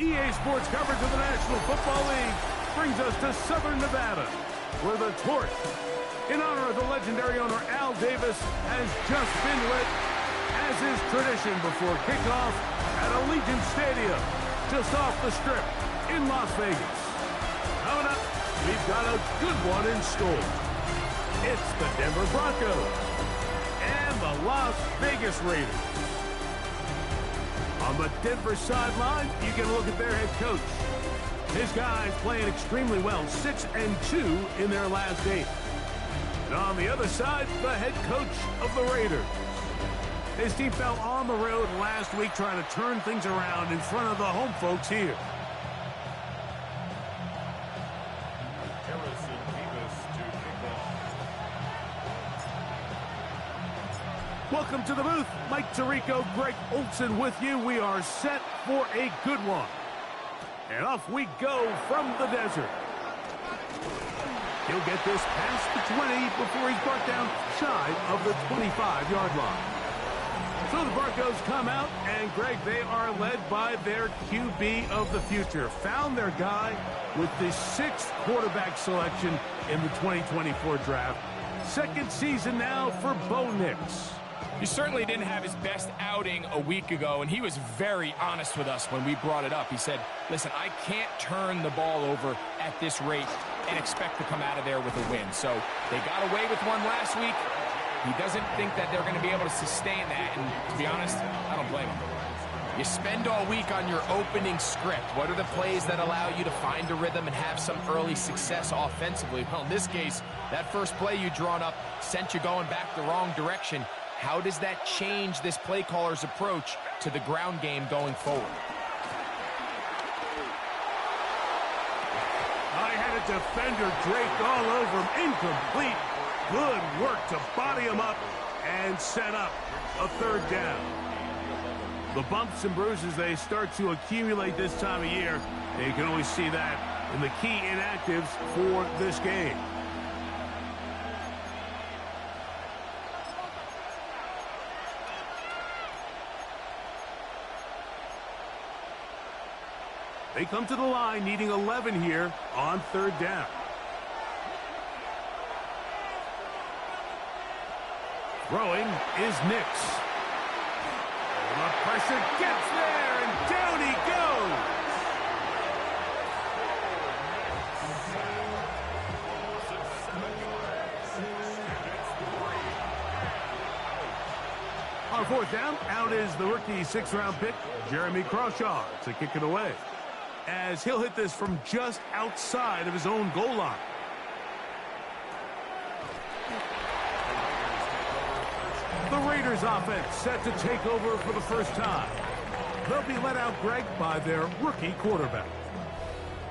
EA Sports coverage of the National Football League brings us to Southern Nevada, where the torch, in honor of the legendary owner Al Davis, has just been lit, as is tradition before kickoff at Allegiant Stadium, just off the Strip in Las Vegas. Coming up, we've got a good one in store. It's the Denver Broncos and the Las Vegas Raiders. On the Denver sideline, you get a look at their head coach. His guys playing extremely well, 6-2 in their last 8. And on the other side, the head coach of the Raiders. His team fell on the road last week trying to turn things around in front of the home folks here. Welcome to the booth. Mike Tirico, Greg Olson with you. We are set for a good one. And off we go from the desert. He'll get this past the 20 before he's brought down shy of the 25-yard line. So the Broncos come out, and Greg, they are led by their QB of the future. Found their guy with the 6th quarterback selection in the 2024 draft. Second season now for Bo Nix. He certainly didn't have his best outing a week ago, and he was very honest with us when we brought it up. He said, listen, I can't turn the ball over at this rate and expect to come out of there with a win. So they got away with one last week. He doesn't think that they're going to be able to sustain that, and to be honest, I don't blame him. You spend all week on your opening script. What are the plays that allow you to find a rhythm and have some early success offensively? Well, in this case, that first play you drawn up sent you going back the wrong direction. How does that change this play caller's approach to the ground game going forward? I had a defender draped all over him. Incomplete. Good work to body him up and set up a third down. The bumps and bruises, they start to accumulate this time of year. And you can always see that in the key inactives for this game. They come to the line needing 11 here on third down. Throwing is Nix. The pressure gets there, and down he goes. On fourth down, out is the rookie 6th-round pick, Jeremy Crawshaw, to kick it away, as he'll hit this from just outside of his own goal line. The Raiders offense set to take over for the first time. They'll be let out, Greg, by their rookie quarterback.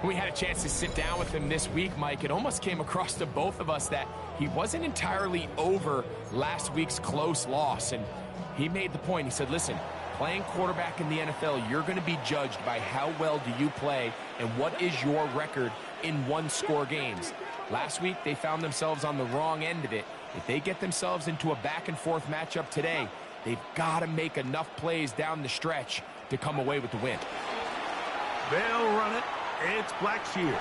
We had a chance to sit down with him this week, Mike. It almost came across to both of us that he wasn't entirely over last week's close loss. And he made the point. He said, listen, playing quarterback in the NFL, you're going to be judged by how well do you play and what is your record in one-score games. Last week, they found themselves on the wrong end of it. If they get themselves into a back-and-forth matchup today, they've got to make enough plays down the stretch to come away with the win. They'll run it. It's Blackshear.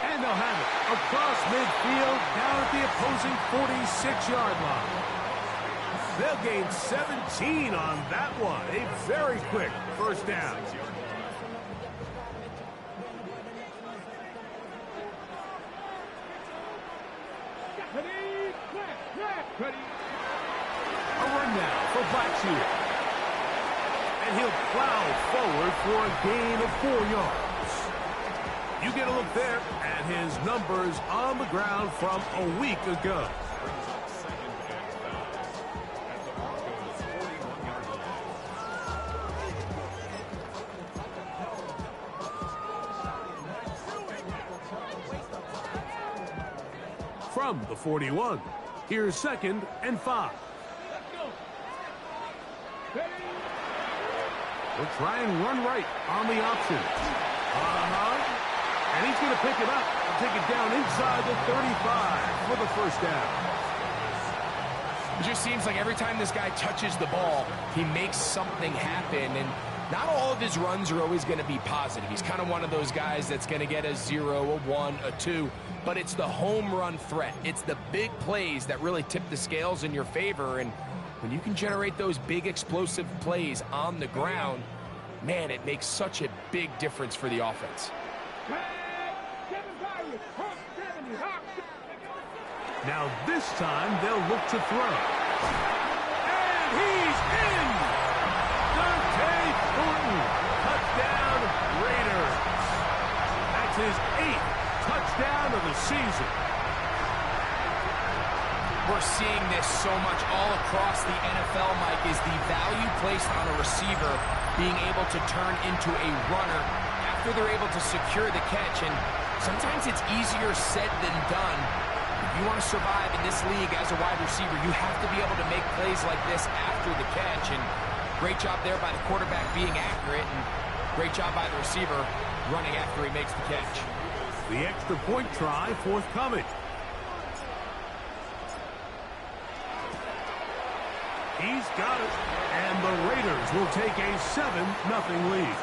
And they'll have it across midfield down at the opposing 46-yard line. They'll gain 17 on that one. A very quick first down. A run now for Blackshear. And he'll plow forward for a gain of 4 yards. You get a look there at his numbers on the ground from a week ago. From the 41, here's 2nd and 5. We'll try and run right on the option. And he's going to pick it up and take it down inside the 35 for the first down. It just seems like every time this guy touches the ball, he makes something happen. And Not all of his runs are always going to be positive. He's kind of one of those guys that's going to get a 0, a 1, a 2, but it's the home run threat. It's the big plays that really tip the scales in your favor, and when you can generate those big explosive plays on the ground, man, it makes such a big difference for the offense. Now this time they'll look to throw. And he's in! Dante Thornton, touchdown Raiders. That's his 8th touchdown of the season. We're seeing this so much all across the NFL, Mike, is the value placed on a receiver being able to turn into a runner after they're able to secure the catch. And sometimes it's easier said than done. If you want to survive in this league as a wide receiver, you have to be able to make plays like this after the catch. And great job there by the quarterback being accurate, and great job by the receiver running after he makes the catch. The extra point try forthcoming. He's got it, and the Raiders will take a 7-0 lead.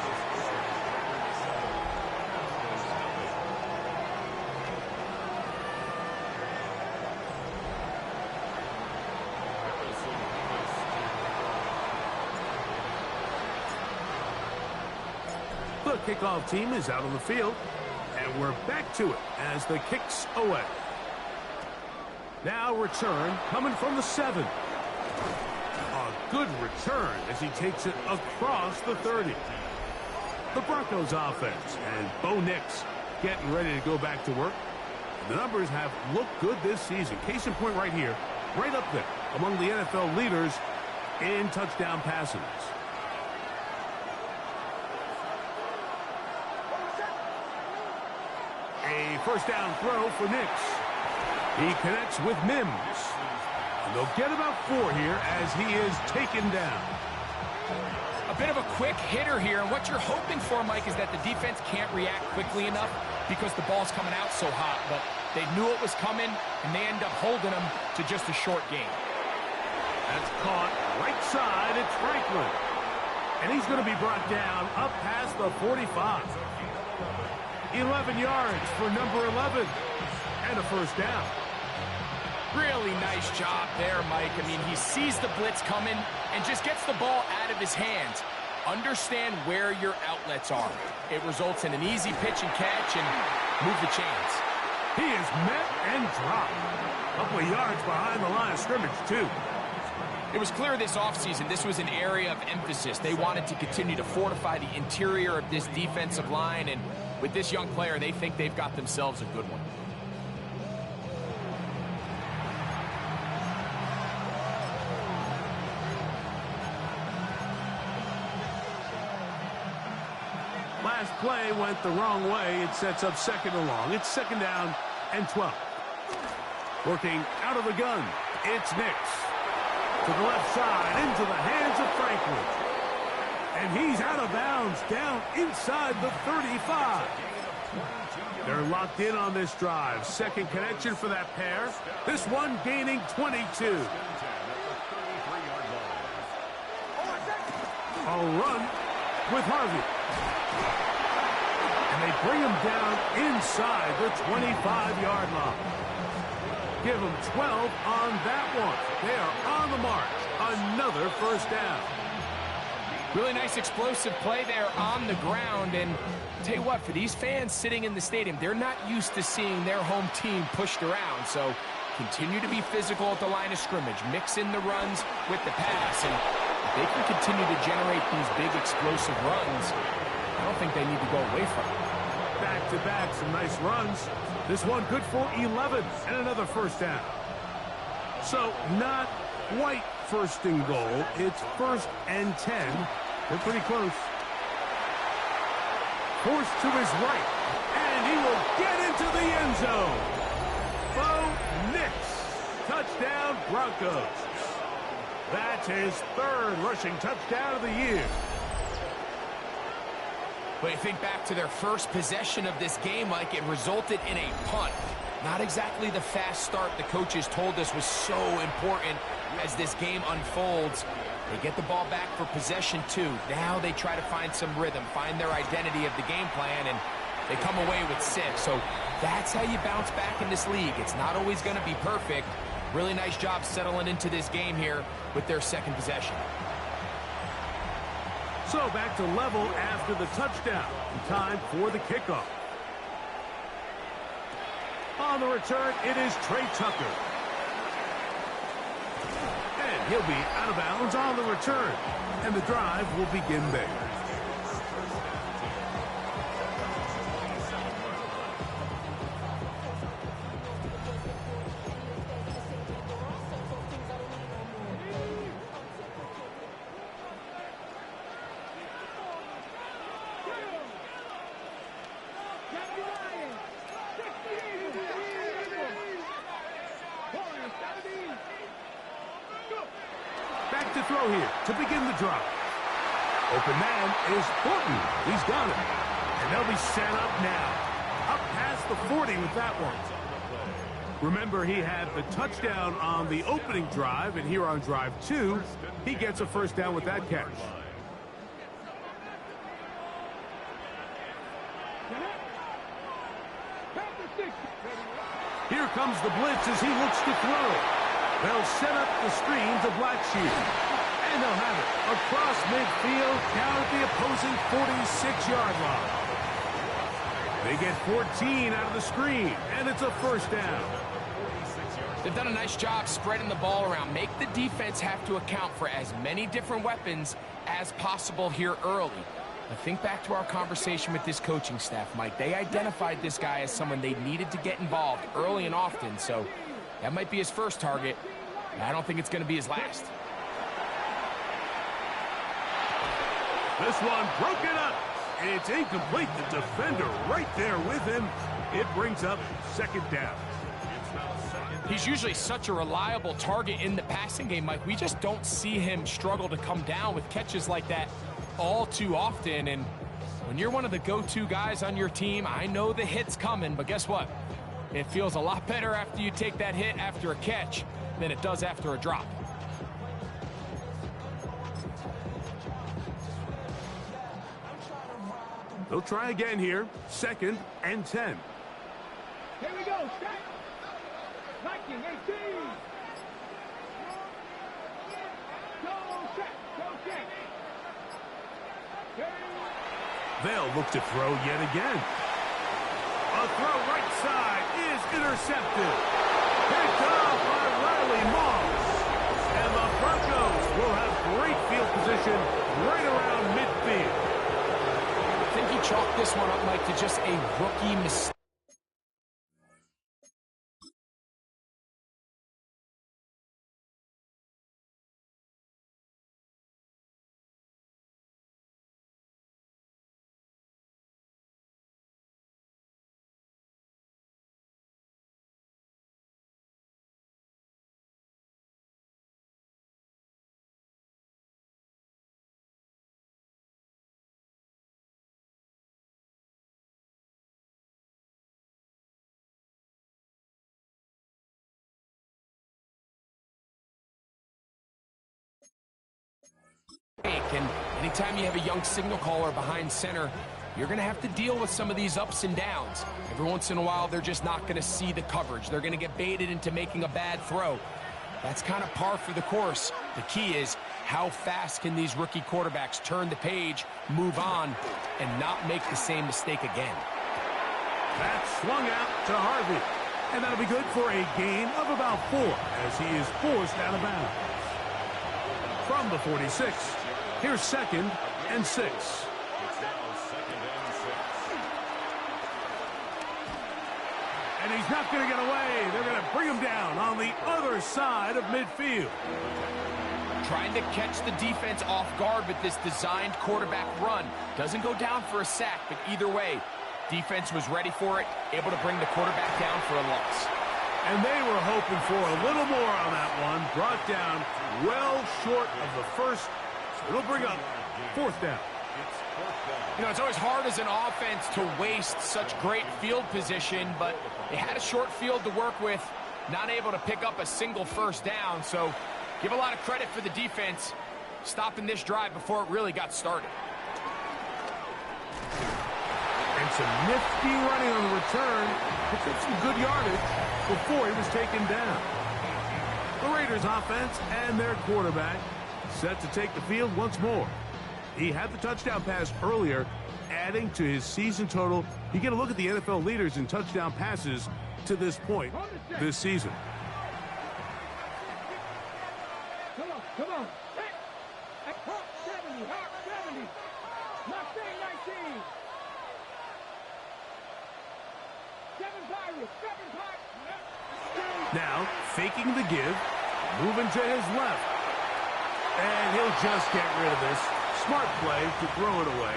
The kickoff team is out on the field, and we're back to it as the kick's away. Now return coming from the 7. A good return as he takes it across the 30. The Broncos offense and Bo Nix getting ready to go back to work. The numbers have looked good this season. Case in point right here, right up there among the NFL leaders in touchdown passes. A first down throw for Nix. He connects with Mims. And they'll get about 4 here as he is taken down. A bit of a quick hitter here, and what you're hoping for, Mike, is that the defense can't react quickly enough because the ball's coming out so hot, but they knew it was coming, and they end up holding them to just a short gain. That's caught right side. It's Franklin. And he's going to be brought down up past the 45. 11 yards for number 11. And a first down. Really nice job there, Mike. I mean, he sees the blitz coming and just gets the ball out of his hands. Understand where your outlets are. It results in an easy pitch and catch and move the chains. He is met and dropped. A couple of yards behind the line of scrimmage, too. It was clear this offseason this was an area of emphasis. They wanted to continue to fortify the interior of this defensive line, and with this young player, they think they've got themselves a good one. Last play went the wrong way. It sets up second and long. It's second down and 12. Working out of the gun, it's Nix. To the left side, into the hands of Franklin. And he's out of bounds, down inside the 35. They're locked in on this drive. Second connection for that pair. This one gaining 22. A run with Harvey. And they bring him down inside the 25-yard line. Give them 12 on that one. They are on the march. Another first down. Really nice explosive play there on the ground. And I'll tell you what, for these fans sitting in the stadium, they're not used to seeing their home team pushed around. So continue to be physical at the line of scrimmage. Mix in the runs with the pass. And if they can continue to generate these big explosive runs, I don't think they need to go away from it. Back-to-back, some nice runs. This one good for 11 and another first down. So not quite first and goal. It's first and 10. They're pretty close. Forced to his right. And he will get into the end zone. Bo Nix. Touchdown Broncos. That's his third rushing touchdown of the year. But you think back to their first possession of this game, Mike, it resulted in a punt. Not exactly the fast start the coaches told us was so important as this game unfolds. They get the ball back for possession 2. Now they try to find some rhythm, find their identity of the game plan, and they come away with 6. So that's how you bounce back in this league. It's not always going to be perfect. Really nice job settling into this game here with their second possession. So back to level after the touchdown. Time for the kickoff. On the return, it is Trey Tucker. And he'll be out of bounds on the return. And the drive will begin there. Back to throw here to begin the drive. Open man is Horton. He's got it. And they'll be set up now. Up past the 40 with that one. Remember, he had the touchdown on the opening drive, and here on drive 2, he gets a first down with that catch. Here comes the blitz as he looks to throw. They'll set up the screen to Blackshear. And they'll have it across midfield down at the opposing 46-yard line. They get 14 out of the screen, and it's a first down. They've done a nice job spreading the ball around. Make the defense have to account for as many different weapons as possible here early. Now think back to our conversation with this coaching staff, Mike. They identified this guy as someone they needed to get involved early and often, so that might be his first target. I don't think it's going to be his last. This one broken up. It's incomplete. The defender right there with him. It brings up second down. He's usually such a reliable target in the passing game, Mike. We just don't see him struggle to come down with catches like that all too often. And when you're one of the go-to guys on your team, I know the hit's coming, but guess what? It feels a lot better after you take that hit after a catch than it does after a drop. They'll try again here. 2nd and 10. Here we go. Set. 19-18. Go set. Go set. They'll look to throw yet again. A throw right side is intercepted. Picked off by Riley Moss. And the Broncos will have great field position right around midfield. I think he chalked this one up, Mike, to just a rookie mistake. And anytime you have a young signal caller behind center, you're going to have to deal with some of these ups and downs. Every once in a while, they're just not going to see the coverage. They're going to get baited into making a bad throw. That's kind of par for the course. The key is how fast can these rookie quarterbacks turn the page, move on, and not make the same mistake again. That's swung out to Harvey. And that'll be good for a gain of about 4 as he is forced out of bounds. From the 46, here's 2nd and 6. And he's not going to get away. They're going to bring him down on the other side of midfield. Trying to catch the defense off guard with this designed quarterback run. Doesn't go down for a sack, but either way, defense was ready for it, able to bring the quarterback down for a loss. And they were hoping for a little more on that one. Brought down well short of the first. So it'll bring up 4th down. You know, it's always hard as an offense to waste such great field position, but they had a short field to work with, not able to pick up a single first down. So give a lot of credit for the defense. stopping this drive before it really got started. And some nifty running on the return. Picked up some good yardage before he was taken down. The Raiders offense and their quarterback set to take the field once more. He had the touchdown pass earlier, adding to his season total. You get a look at the NFL leaders in touchdown passes to this point this season. Come on, come on. Hawk 70, Hawk 70. Mustang 19. 7 Pirates, 7 Pirates. Now, faking the give, moving to his left. And he'll just get rid of this. Smart play to throw it away,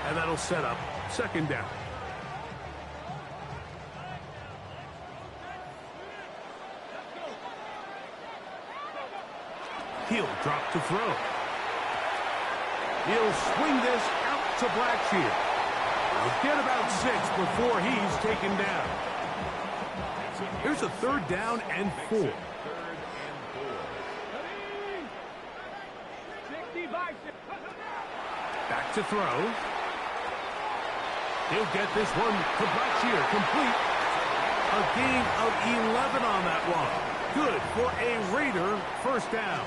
and that'll set up second down. He'll drop to throw. He'll swing this out to Blackshear. He'll get about 6 before he's taken down. Here's a 3rd down and 4. 65. Back to throw. He'll get this one to Blackshear. Complete. A gain of 11 on that one. Good for a Raider first down.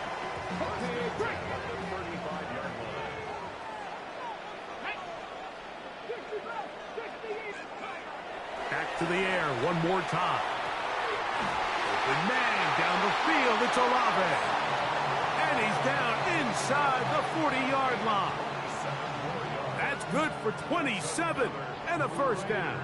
Back to the air one more time. Open man down the field. It's Olave. And he's down inside the 40-yard line. That's good for 27 and a first down.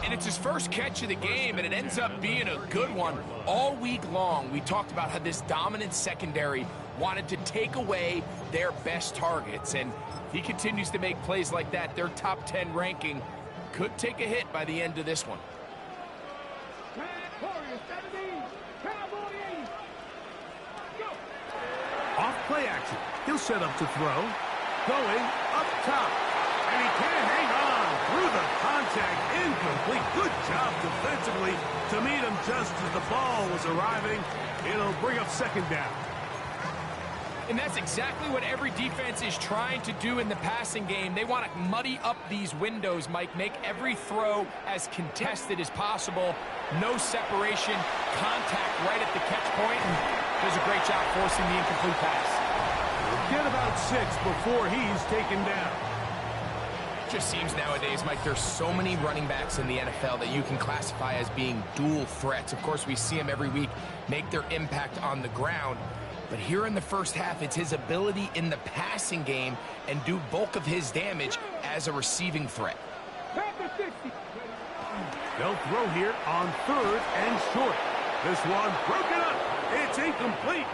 And it's his first catch of the game, and it ends up being a good one. All week long, we talked about how this dominant secondary wanted to take away their best targets. And if he continues to make plays like that, their top 10 ranking could take a hit by the end of this one. Off play action. He'll set up to throw. Going up top. And he can't hang on through the contact. Incomplete. Good job defensively to meet him just as the ball was arriving. It'll bring up second down. And that's exactly what every defense is trying to do in the passing game. They want to muddy up these windows, Mike, make every throw as contested as possible. No separation, contact right at the catch point. Does a great job forcing the incomplete pass. He'll get about 6 before he's taken down. It just seems nowadays, Mike, there's so many running backs in the NFL that you can classify as being dual threats. Of course, we see them every week make their impact on the ground. But here in the first half, it's his ability in the passing game and do bulk of his damage as a receiving threat. They'll throw here on 3rd and short. This one broken up. It's incomplete.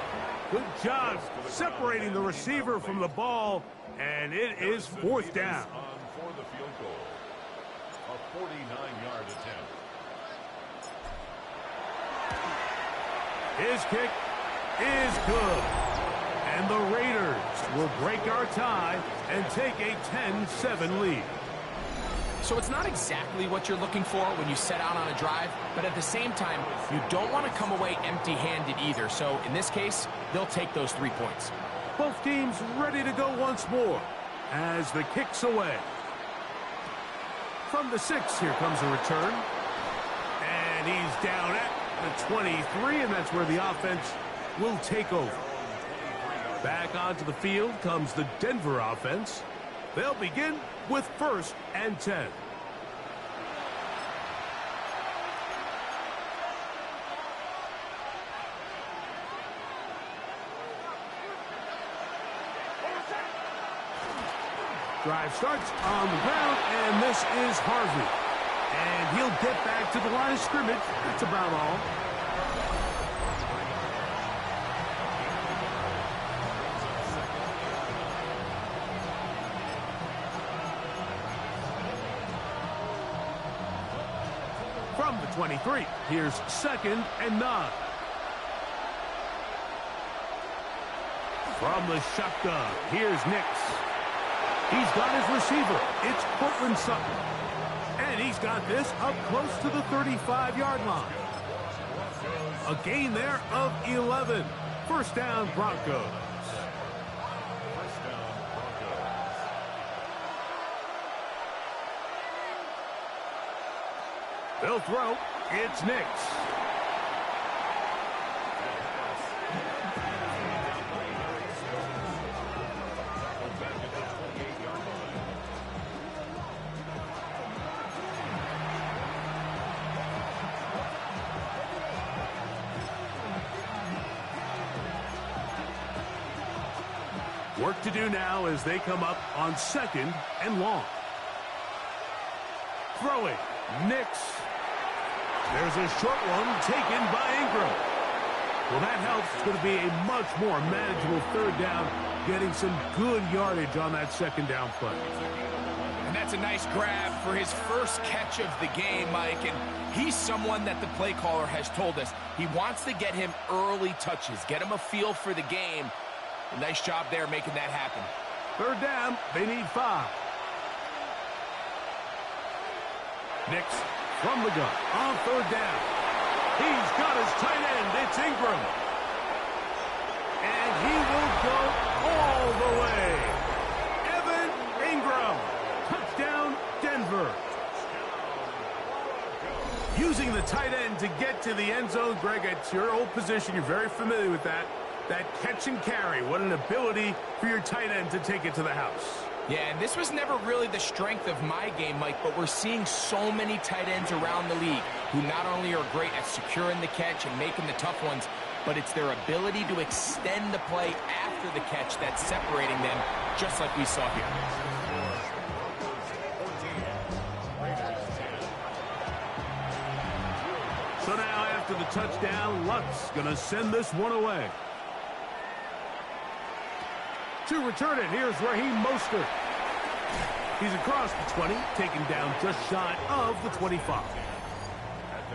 Good job separating the receiver from the ball, and it is 4th down. For the field goal, a 49-yard attempt. His kick is good. And the Raiders will break our tie and take a 10-7 lead. So it's not exactly what you're looking for when you set out on a drive, but at the same time, you don't want to come away empty-handed either. So in this case, they'll take those 3 points. Both teams ready to go once more as the kick's away. From the 6, here comes a return. And he's down at the 23, and that's where the offense will take over. Back onto the field comes the Denver offense. They'll begin with 1st and 10. Drive starts on the ground, and this is Harvey. And he'll get back to the line of scrimmage. That's about all. From the 23, here's 2nd and 9. From the shotgun, here's Nix. He's got his receiver. It's Cortland Sutton. And he's got this up close to the 35-yard line. A gain there of 11. First down, Broncos. They'll throw. It's Nix. Work to do now as they come up on 2nd and long. Throwing. Nix. There's a short one taken by Ingram. Well, that helps. It's going to be a much more manageable 3rd down, getting some good yardage on that 2nd down play. And that's a nice grab for his first catch of the game, Mike. And he's someone that the play caller has told us he wants to get him early touches, get him a feel for the game. A nice job there making that happen. 3rd down, they need 5. Nix from the gun on 3rd down. He's got his tight end. It's Ingram. And he will go all the way. Evan Ingram. Touchdown, Denver. Using the tight end to get to the end zone. Greg, it's your old position. You're very familiar with that. That catch and carry. What an ability for your tight end to take it to the house. Yeah, and this was never really the strength of my game, Mike, but we're seeing so many tight ends around the league who not only are great at securing the catch and making the tough ones, but it's their ability to extend the play after the catch that's separating them, just like we saw here. So now after the touchdown, Luck's going to send this one away. To return it, here's Raheem Mostert. He's across the 20, taken down just shy of the 25.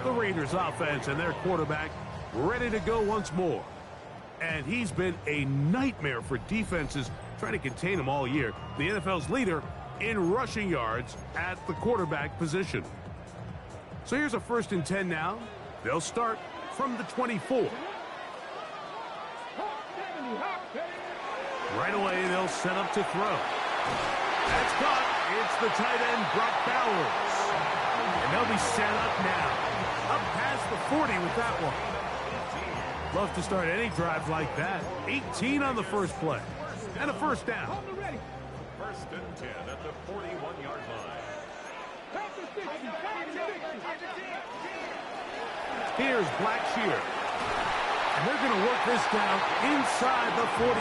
The Raiders offense and their quarterback ready to go once more. And he's been a nightmare for defenses trying to contain him all year. The NFL's leader in rushing yards at the quarterback position. So here's a 1st and 10 now. They'll start from the 24. Right away, they'll set up to throw. That's caught. It's the tight end, Brock Bowers. And they'll be set up now. Up past the 40 with that one. Love to start any drive like that. 18 on the first play. And a 1st down. 1st and 10 at the 41-yard line. Here's Blackshear. And they're going to work this down inside the 45.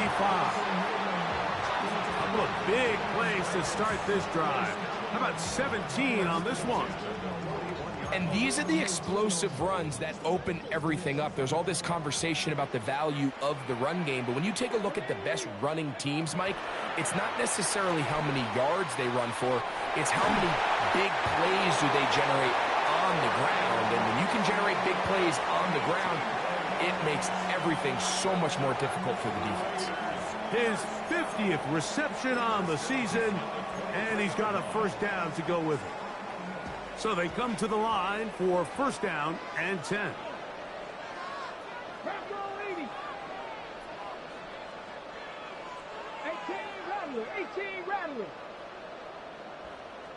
A couple of big plays to start this drive. How about 17 on this one? And these are the explosive runs that open everything up. There's all this conversation about the value of the run game, but when you take a look at the best running teams, Mike, it's not necessarily how many yards they run for, it's how many big plays do they generate on the ground. And when you can generate big plays on the ground, it makes everything so much more difficult for the defense. His 50th reception on the season, and he's got a 1st down to go with it. So they come to the line for 1st down and 10.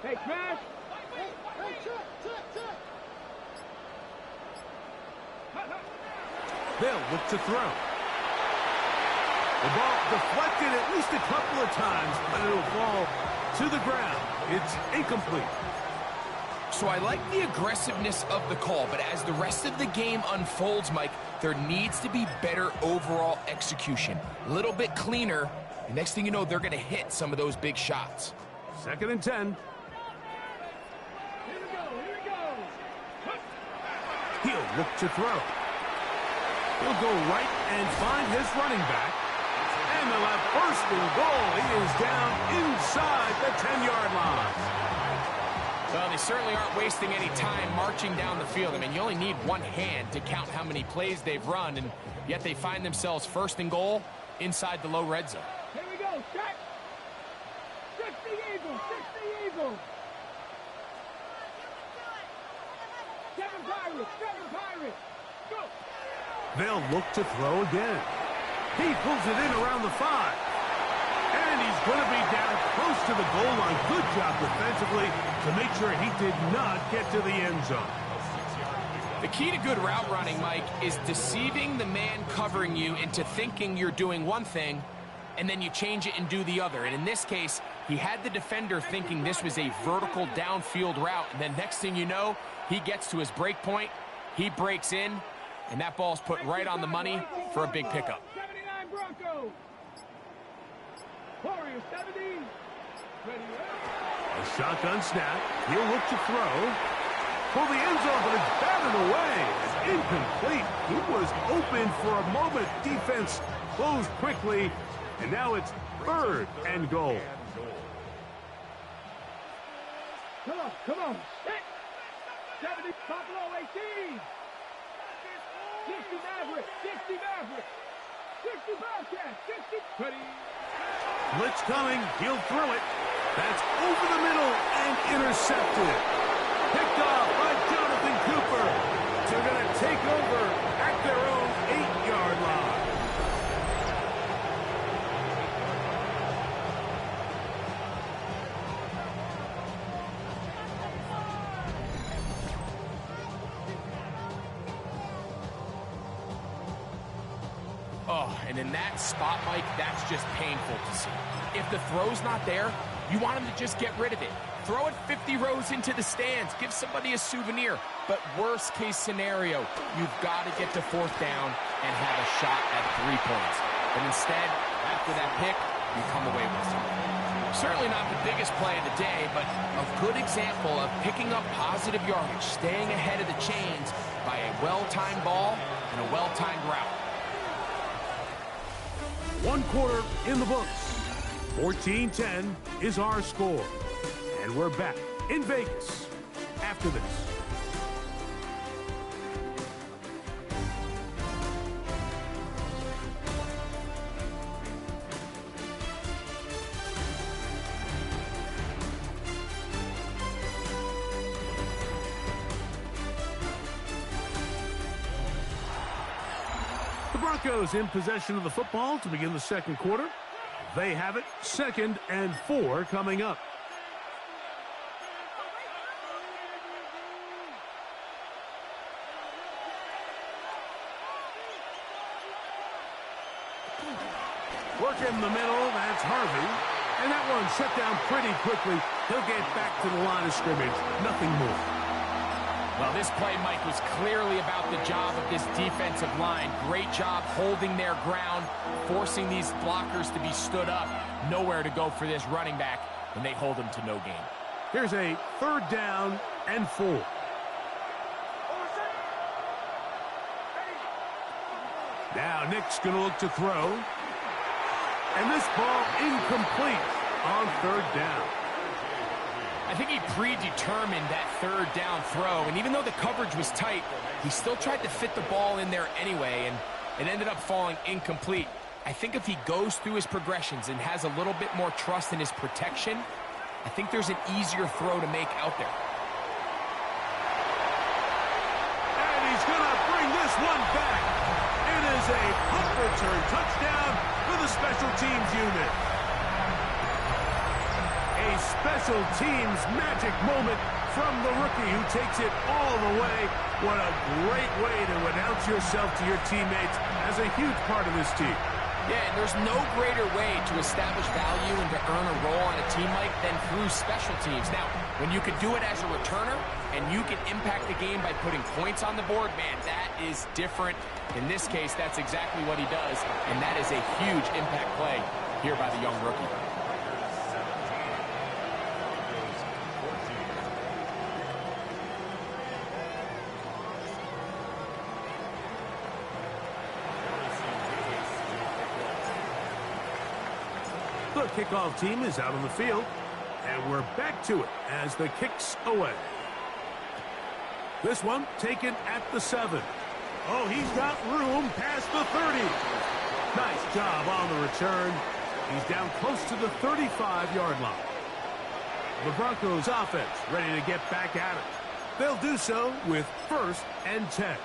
Hey, Crash. They'll look to throw. The ball deflected at least a couple of times, but it'll fall to the ground. It's incomplete. So I like the aggressiveness of the call, but as the rest of the game unfolds, Mike, there needs to be better overall execution. A little bit cleaner. And next thing you know, they're going to hit some of those big shots. 2nd and 10. Here we go. He'll look to throw. He'll go right and find his running back. And they'll have 1st and goal. He is down inside the 10-yard line. Well, they certainly aren't wasting any time marching down the field. I mean, you only need one hand to count how many plays they've run, and yet they find themselves 1st and goal inside the low red zone. Here we go, check. 60 Eagles, 60 Eagles. 7 Pirates, go. They'll look to throw again. He pulls it in around the 5. And he's going to be down close to the goal line. Good job defensively to make sure he did not get to the end zone. The key to good route running, Mike, is deceiving the man covering you into thinking you're doing one thing, and then you change it and do the other. And in this case, he had the defender thinking this was a vertical downfield route, and then next thing you know, he gets to his break point, he breaks in, and that ball's put right on the money for a big pickup. 79 Broncos. Warriors 70. Ready. A shotgun snap. He'll look to throw. For the end zone, but it's batted away. It's incomplete. He was open for a moment. Defense closed quickly, and now it's 3rd and goal. Come on. Hit. 70 Buffalo 18. 60 Maverick. 60 Maverick. 60 Bobcat. 60. Ready. Blitz coming. He'll throw it. That's over the middle and intercepted. Picked off by Jonathan Cooper. They're going to take over at their own 8-yard line. Oh, and in that spot, Mike, that's just painful to see. If the throw's not there, you want him to just get rid of it. Throw it 50 rows into the stands. Give somebody a souvenir. But worst case scenario, you've got to get to 4th down and have a shot at 3 points. But instead, after that pick, you come away with something. Certainly not the biggest play of the day, but a good example of picking up positive yardage, staying ahead of the chains by a well-timed ball and a well-timed route. 1 quarter in the books. 14-10 is our score. And we're back in Vegas after this. The Broncos in possession of the football to begin the 2nd quarter. They have it, 2nd and 4 coming up. Work in the middle, that's Harvey. And that one shut down pretty quickly. He'll get back to the line of scrimmage, nothing more. Well, this play, Mike, was clearly about the job of this defensive line. Great job holding their ground, forcing these blockers to be stood up. Nowhere to go for this running back, and they hold him to no gain. Here's a 3rd down and 4. Now Nick's going to look to throw. And this ball incomplete on 3rd down. I think he predetermined that 3rd down throw, and even though the coverage was tight, he still tried to fit the ball in there anyway, and it ended up falling incomplete. I think if he goes through his progressions and has a little bit more trust in his protection, I think there's an easier throw to make out there. And he's going to bring this one back. It is a punt return touchdown for the special teams unit. A special teams magic moment from the rookie who takes it all the way. What a great way to announce yourself to your teammates as a huge part of this team. Yeah, and there's no greater way to establish value and to earn a role on a team, Mike, than through special teams. Now, when you can do it as a returner and you can impact the game by putting points on the board, man, that is different. In this case, that's exactly what he does, and that is a huge impact play here by the young rookie. The kickoff team is out on the field, and we're back to it as the kick's away. This one taken at the 7. Oh, he's got room past the 30. Nice job on the return. He's down close to the 35-yard line. The Broncos offense ready to get back at it. They'll do so with 1st and 10.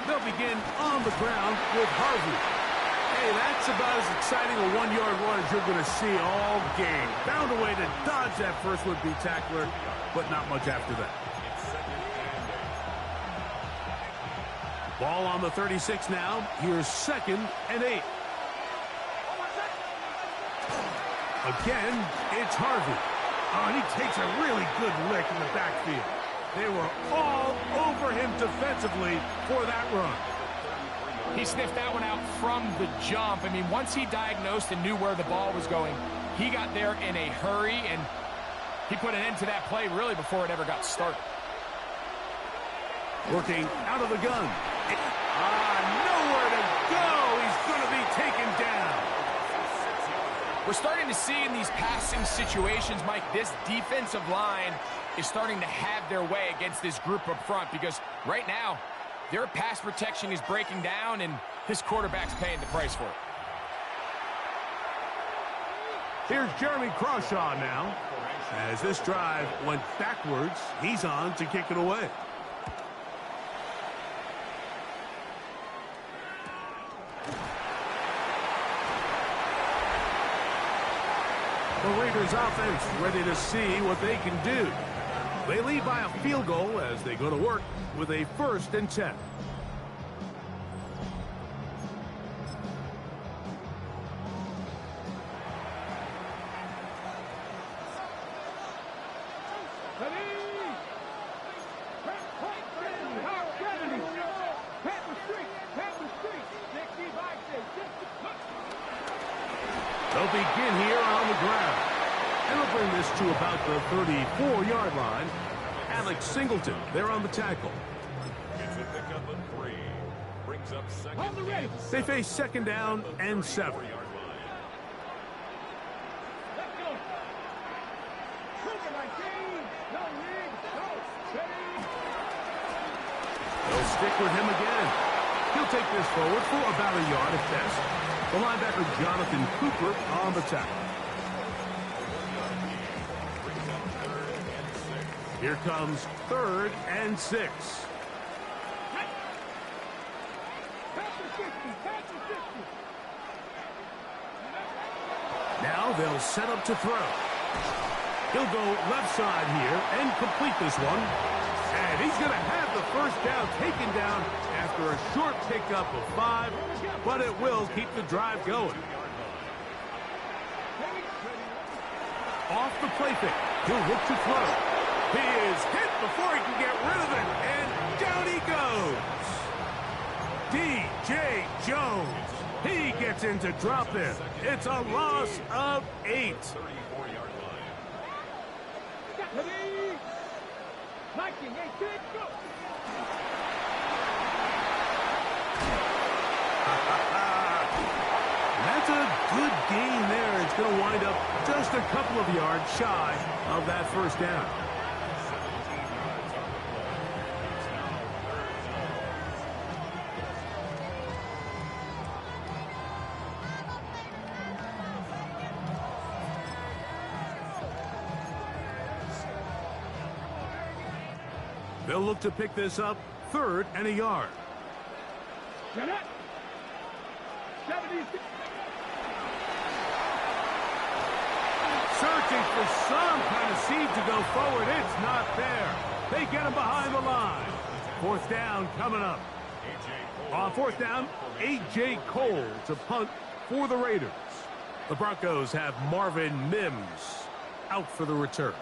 They'll begin on the ground with Harvey. Hey, that's about as exciting a one-yard run as you're going to see all game. Found a way to dodge that first would-be tackler, but not much after that. Ball on the 36 now. Here's 2nd and 8. Again, it's Harvey. Oh, and he takes a really good lick in the backfield. They were all over him defensively for that run. He sniffed that one out from the jump. I mean, once he diagnosed and knew where the ball was going, he got there in a hurry, and he put an end to that play really before it ever got started. Working out of the gun. Nowhere to go. He's going to be taken down. We're starting to see in these passing situations, Mike, this defensive line is starting to have their way against this group up front, because right now, their pass protection is breaking down, and this quarterback's paying the price for it. Here's Jeremy Crawshaw now. As this drive went backwards, he's on to kick it away. The Raiders offense ready to see what they can do. They lead by a field goal as they go to work with a 1st and 10. They'll begin here on the ground. And they'll bring this to about the 34-yard line. Alex Singleton, they're on the tackle. It's a pickup of 3. Brings up 2nd and 7. They face 2nd down and 7. They'll stick with him again. He'll take this forward for about a yard at best. The linebacker Jonathan Cooper on the tackle. Here comes 3rd and 6. Now they'll set up to throw. He'll go left side here and complete this one. And he's going to have the first down taken down after a short pickup of 5, but it will keep the drive going. Off the play fake, he'll look to throw. He is hit before he can get rid of it, and down he goes. D.J. Jones, he gets in to drop it. It's a loss of 8. 34-yard line. That's a good gain there. It's going to wind up just a couple of yards shy of that first down. They'll look to pick this up 3rd and a yard. Searching for some kind of seed to go forward. It's not there. They get him behind the line. 4th down coming up. On 4th down, A.J. Cole to punt for the Raiders. The Broncos have Marvin Mims out for the return.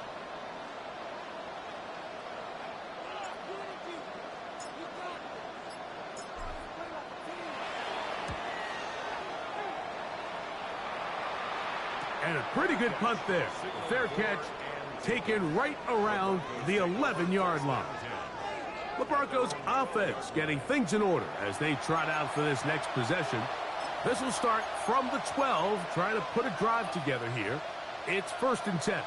And a pretty good punt there. Fair catch taken right around the 11-yard line. The Broncos offense getting things in order as they trot out for this next possession. This will start from the 12, trying to put a drive together here. It's 1st and 10.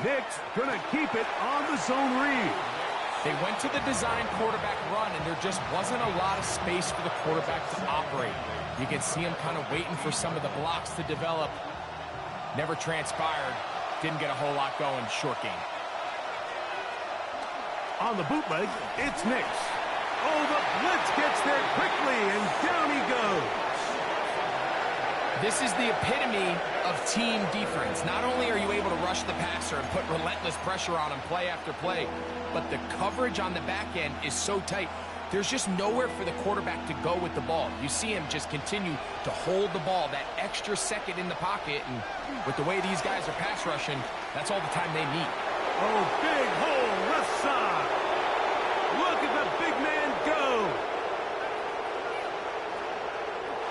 Nick's going to keep it on the zone read. They went to the design quarterback run, and there just wasn't a lot of space for the quarterback to operate. You can see him kind of waiting for some of the blocks to develop. Never transpired. Didn't get a whole lot going. Short game. On the bootleg, it's Nix. Oh, the blitz gets there quickly, and down he goes. This is the epitome of team defense. Not only are you able to rush the passer and put relentless pressure on him play after play, but the coverage on the back end is so tight. There's just nowhere for the quarterback to go with the ball. You see him just continue to hold the ball that extra second in the pocket, and with the way these guys are pass rushing, that's all the time they need. Oh, big hole, left side. Look at the big man go.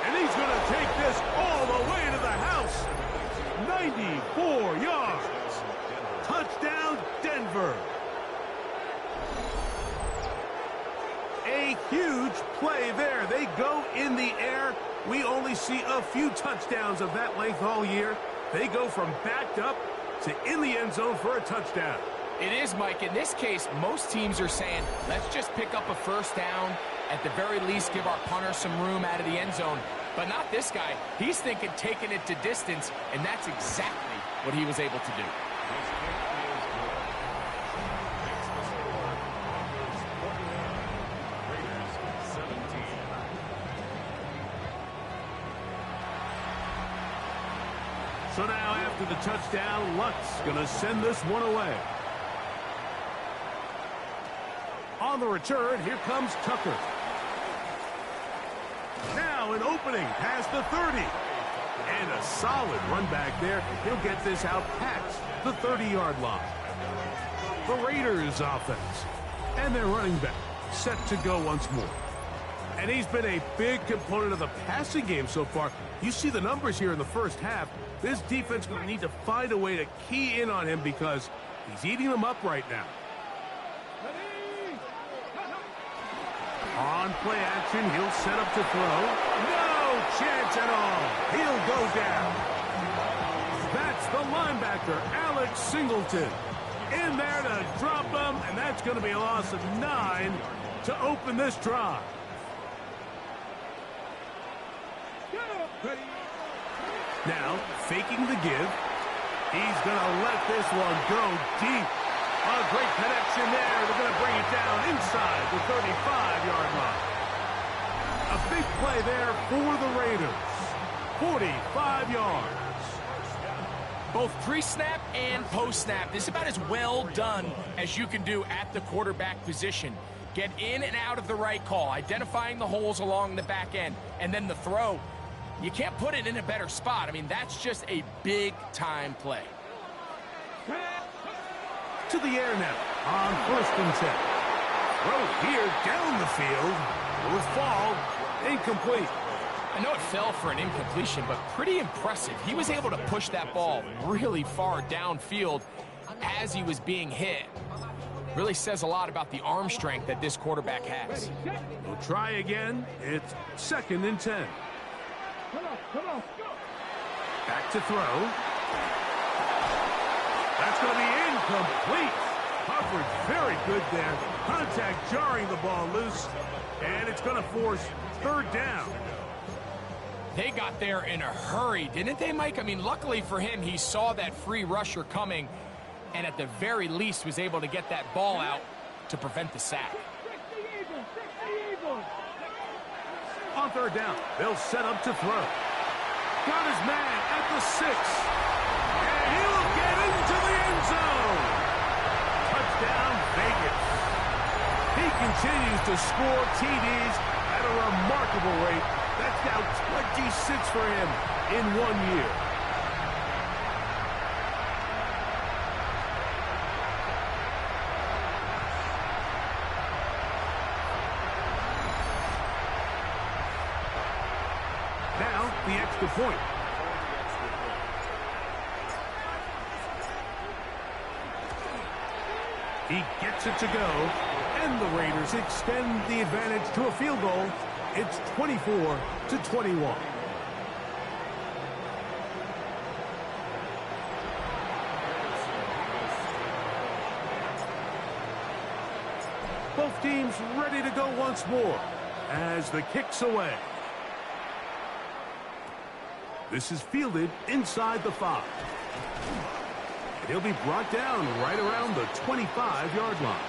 And he's going to take this all the way to the house. 94 yards. Touchdown, Denver. A huge play there. They go in the air. We only see a few touchdowns of that length all year. They go from backed up to in the end zone for a touchdown. It is, Mike. In this case, most teams are saying, let's just pick up a first down. At the very least, give our punter some room out of the end zone. But not this guy. He's thinking taking it to distance, and that's exactly what he was able to do. So now after the touchdown, Luck's going to send this one away. On the return, here comes Tucker. Now an opening past the 30. And a solid run back there. He'll get this out past the 30-yard line. The Raiders offense. And their running back set to go once more. And he's been a big component of the passing game so far. You see the numbers here in the first half. This defense will need to find a way to key in on him because he's eating them up right now. On play action, he'll set up to throw. No chance at all. He'll go down. That's the linebacker, Alex Singleton. In there to drop him, and that's going to be a loss of 9 to open this drive. Now, faking the give. He's going to let this one go deep. A great connection there. They're going to bring it down inside the 35-yard line. A big play there for the Raiders. 45 yards. Both pre-snap and post-snap. This is about as well done as you can do at the quarterback position. Get in and out of the right call, identifying the holes along the back end, and then the throw. You can't put it in a better spot. I mean, that's just a big-time play. To the air now on 1st and 10. Throw here down the field. Will fall. Incomplete. I know it fell for an incompletion, but pretty impressive. He was able to push that ball really far downfield as he was being hit. Really says a lot about the arm strength that this quarterback has. We'll try again. It's 2nd and 10. Come on. Back to throw. That's going to be incomplete. Coverage very good there. Contact jarring the ball loose. And it's going to force 3rd down. They got there in a hurry, didn't they, Mike? I mean, luckily for him, he saw that free rusher coming and at the very least was able to get that ball out to prevent the sack. On 3rd down, they'll set up to throw. Got his man at the 6. And he'll get into the end zone. Touchdown, Vegas. He continues to score TDs at a remarkable rate. That's now 26 for him in 1 year. Now, the extra point. He gets it to go, and the Raiders extend the advantage to a field goal. It's 24-21. Both teams ready to go once more as the kick's away. This is fielded inside the 5. And he'll be brought down right around the 25-yard line.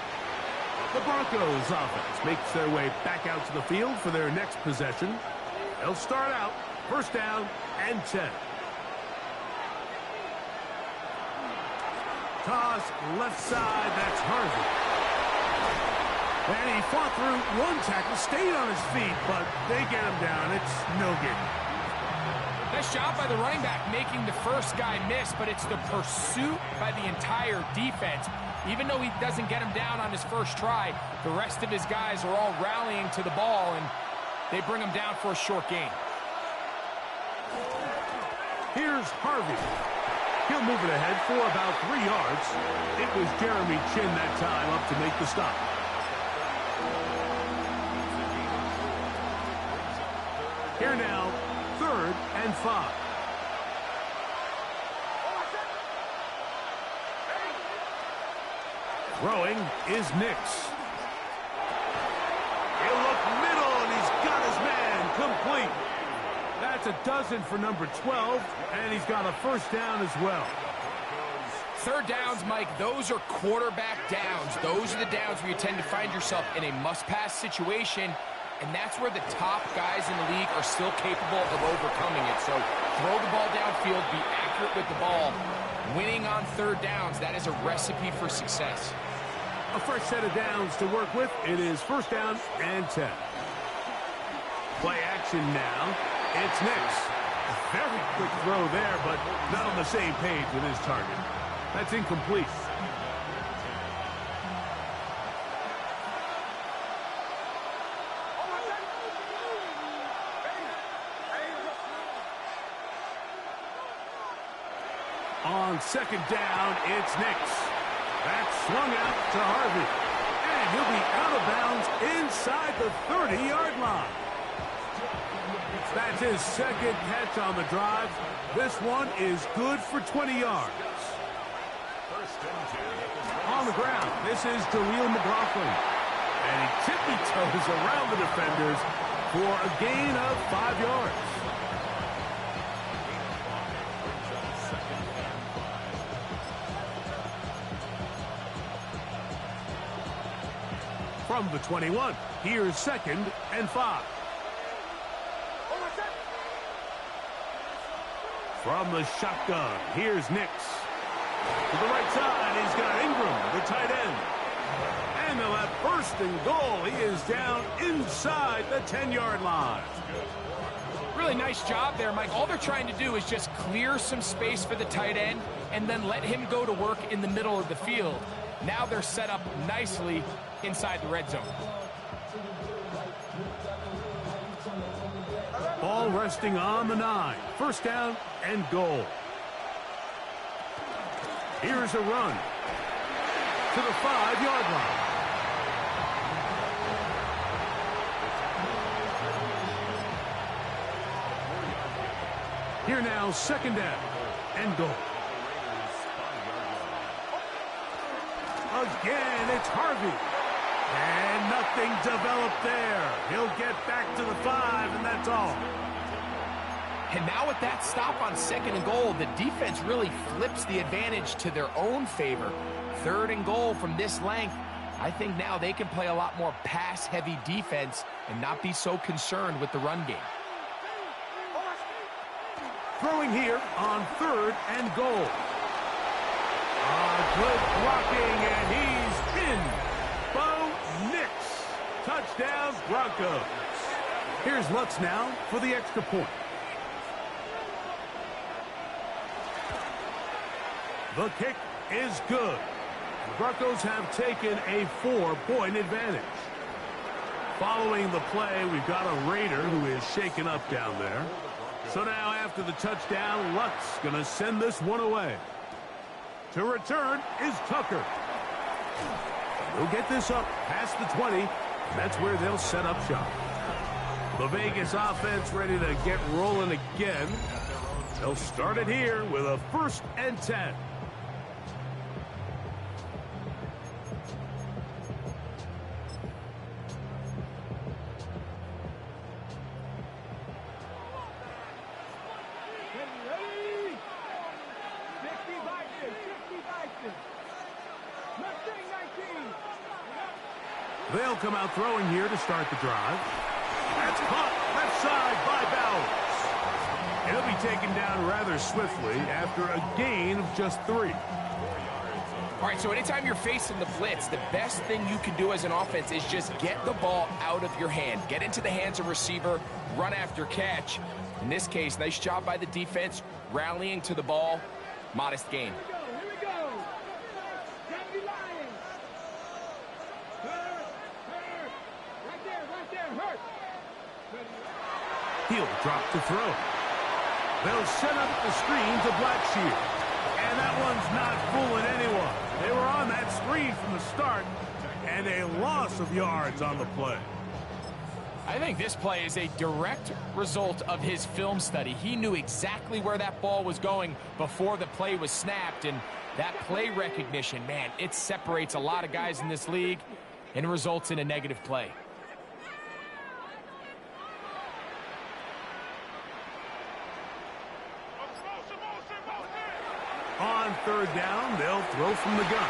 The Broncos offense makes their way back out to the field for their next possession. They'll start out first down and 10. Toss left side, that's Harvey. And he fought through one tackle, stayed on his feet, but they get him down. It's no gain. Nice job by the running back making the first guy miss, but it's the pursuit by the entire defense. Even though he doesn't get him down on his first try, the rest of his guys are all rallying to the ball, and they bring him down for a short gain. Here's Harvey. He'll move it ahead for about 3 yards. It was Jeremy Chin that time up to make the stop. Here now, 3rd and 5. Throwing is Nix. He'll look middle, and he's got his man complete. That's a dozen for number 12, and he's got a first down as well. Third downs, Mike, those are quarterback downs. Those are the downs where you tend to find yourself in a must-pass situation, and that's where the top guys in the league are still capable of overcoming it. So throw the ball downfield, be accurate with the ball. Winning on third downs, that is a recipe for success. A fresh set of downs to work with. It is first down and 10. Play action now. It's Nix. Very quick throw there, but not on the same page with his target. That's incomplete. On second down, it's Nix. That's swung out to Harvey. And he'll be out of bounds inside the 30-yard line. That's his second catch on the drive. This one is good for 20 yards. On the ground, this is Darrell McLaughlin. And he tippy-toes around the defenders for a gain of 5 yards. From the 21, here's 2nd and 5. From the shotgun, here's Nix. To the right side, he's got Ingram, the tight end. And they'll have 1st and goal. He is down inside the 10-yard line. Really nice job there, Mike. All they're trying to do is just clear some space for the tight end and then let him go to work in the middle of the field. Now they're set up nicely inside the red zone. Ball resting on the 9. First down and goal. Here's a run to the 5-yard line. Here now, 2nd down and goal. Again, it's Harvey. And nothing developed there. He'll get back to the 5, and that's all. And now with that stop on 2nd and goal, the defense really flips the advantage to their own favor. 3rd and goal from this length. I think now they can play a lot more pass-heavy defense and not be so concerned with the run game. Throwing here on 3rd and goal. Good blocking, and he's in. Bo Nix. Touchdown, Broncos. Here's Lutz now for the extra point. The kick is good. The Broncos have taken a 4-point advantage. Following the play, we've got a Raider who is shaken up down there. So now after the touchdown, Lutz going to send this one away. To return is Tucker. They'll get this up past the 20. That's where they'll set up shop. The Vegas offense ready to get rolling again. They'll start it here with a 1st and 10. They'll come out throwing here to start the drive. That's caught left side by Bowers. He'll be taken down rather swiftly after a gain of just 3. All right, so anytime you're facing the blitz, the best thing you can do as an offense is just get the ball out of your hand. Get into the hands of receiver, run after catch. In this case, nice job by the defense, rallying to the ball. Modest gain. Here we go. Gotta be lying. Hurt. Right there, hurt. He'll drop to throw. They'll set up the screen to Blackshear. And that one's not fooling anyone. They were on that screen from the start, and a loss of yards on the play. I think this play is a direct result of his film study. He knew exactly where that ball was going before the play was snapped, and that play recognition, man, it separates a lot of guys in this league and results in a negative play. On third down, they'll throw from the gun.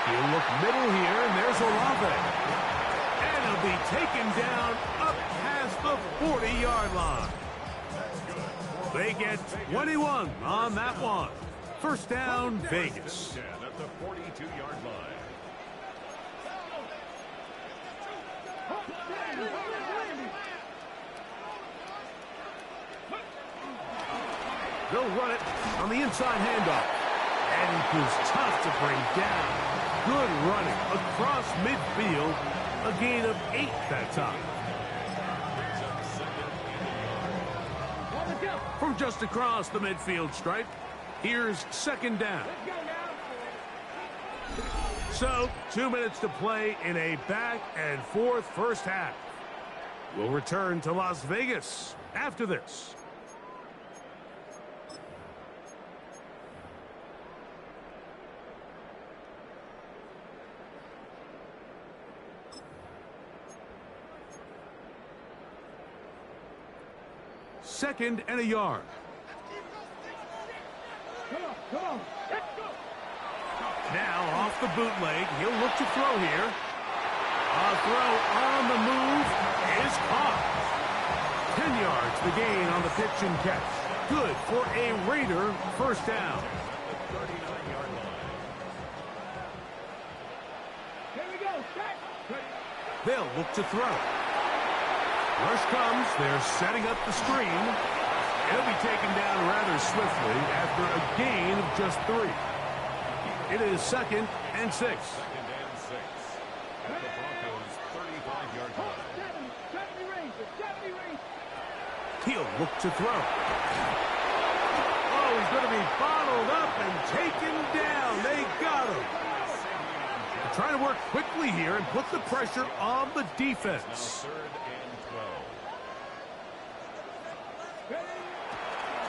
He'll look middle here, and there's Olave. And he'll be taken down up past the 40-yard line. They get 21 on that one. First down, Vegas. At the 42-yard line. They'll run it on the inside handoff. And it was tough to bring down. Good running across midfield. A gain of 8 that time. From just across the midfield stripe, here's second down. So, 2 minutes to play in a back-and-forth first half. We'll return to Las Vegas after this. Second and a yard. Come on. Now off the bootleg, he'll look to throw here. A throw on the move is caught. 10 yards the gain on the pitch and catch. Good for a Raider first down. Here we go. Set. They'll look to throw. Rush comes. They're setting up the screen. It'll be taken down rather swiftly after a gain of just 3. It is second and 6. Second and 6. At the Broncos' 35-yard line. 70 range. He'll look to throw. Oh, he's going to be bottled up and taken down. They got him. They're trying to work quickly here and put the pressure on the defense. Third and 12.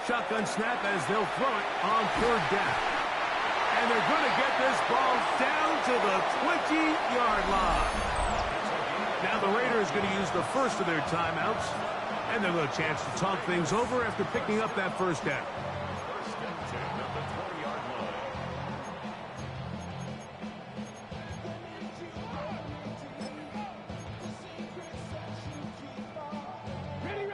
Shotgun snap as they'll throw it on third down. And they're going to get this ball down to the 20-yard line. Now the Raiders going to use the first of their timeouts. And they'll have a chance to talk things over after picking up that first down. First and 10 at the 20-yard line. Ready.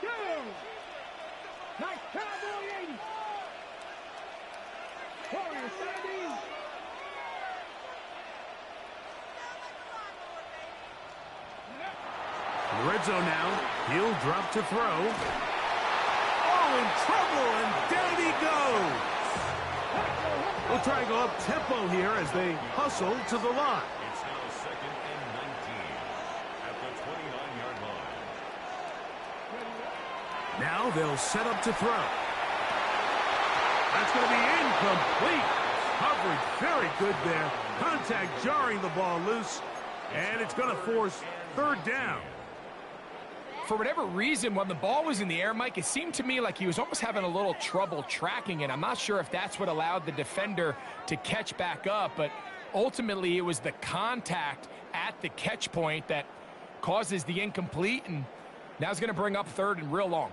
Go. Nice cowboy 80. Warrior 70. In the red zone now, he'll drop to throw. Oh, in trouble, and down he goes. We'll try and go up tempo here as they hustle to the line. It's now second and 19 at the 29-yard line. Now they'll set up to throw. That's going to be incomplete. Coverage very good there. Contact jarring the ball loose. And it's going to force third down. For whatever reason, when the ball was in the air, Mike, it seemed to me like he was almost having a little trouble tracking it. I'm not sure if that's what allowed the defender to catch back up, but ultimately it was the contact at the catch point that causes the incomplete, and now it's going to bring up third and real long.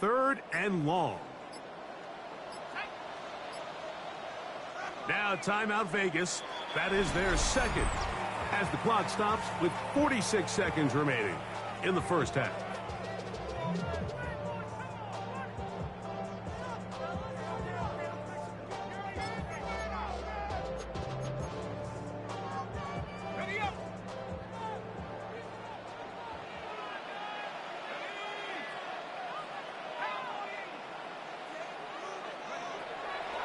3rd and long. Now timeout Vegas. That is their second, as the clock stops with 46 seconds remaining in the first half.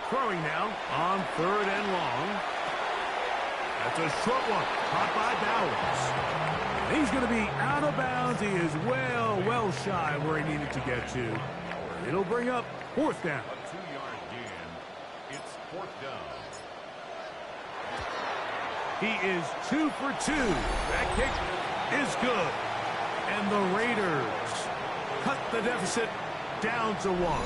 Throwing now on 3rd and long. That's a short one, caught by Bowers. He's going to be out of bounds. He is well shy where he needed to get to. It'll bring up 4th down. A 2-yard gain. It's 4th down. He is 2 for 2. That kick is good. And the Raiders cut the deficit down to 1.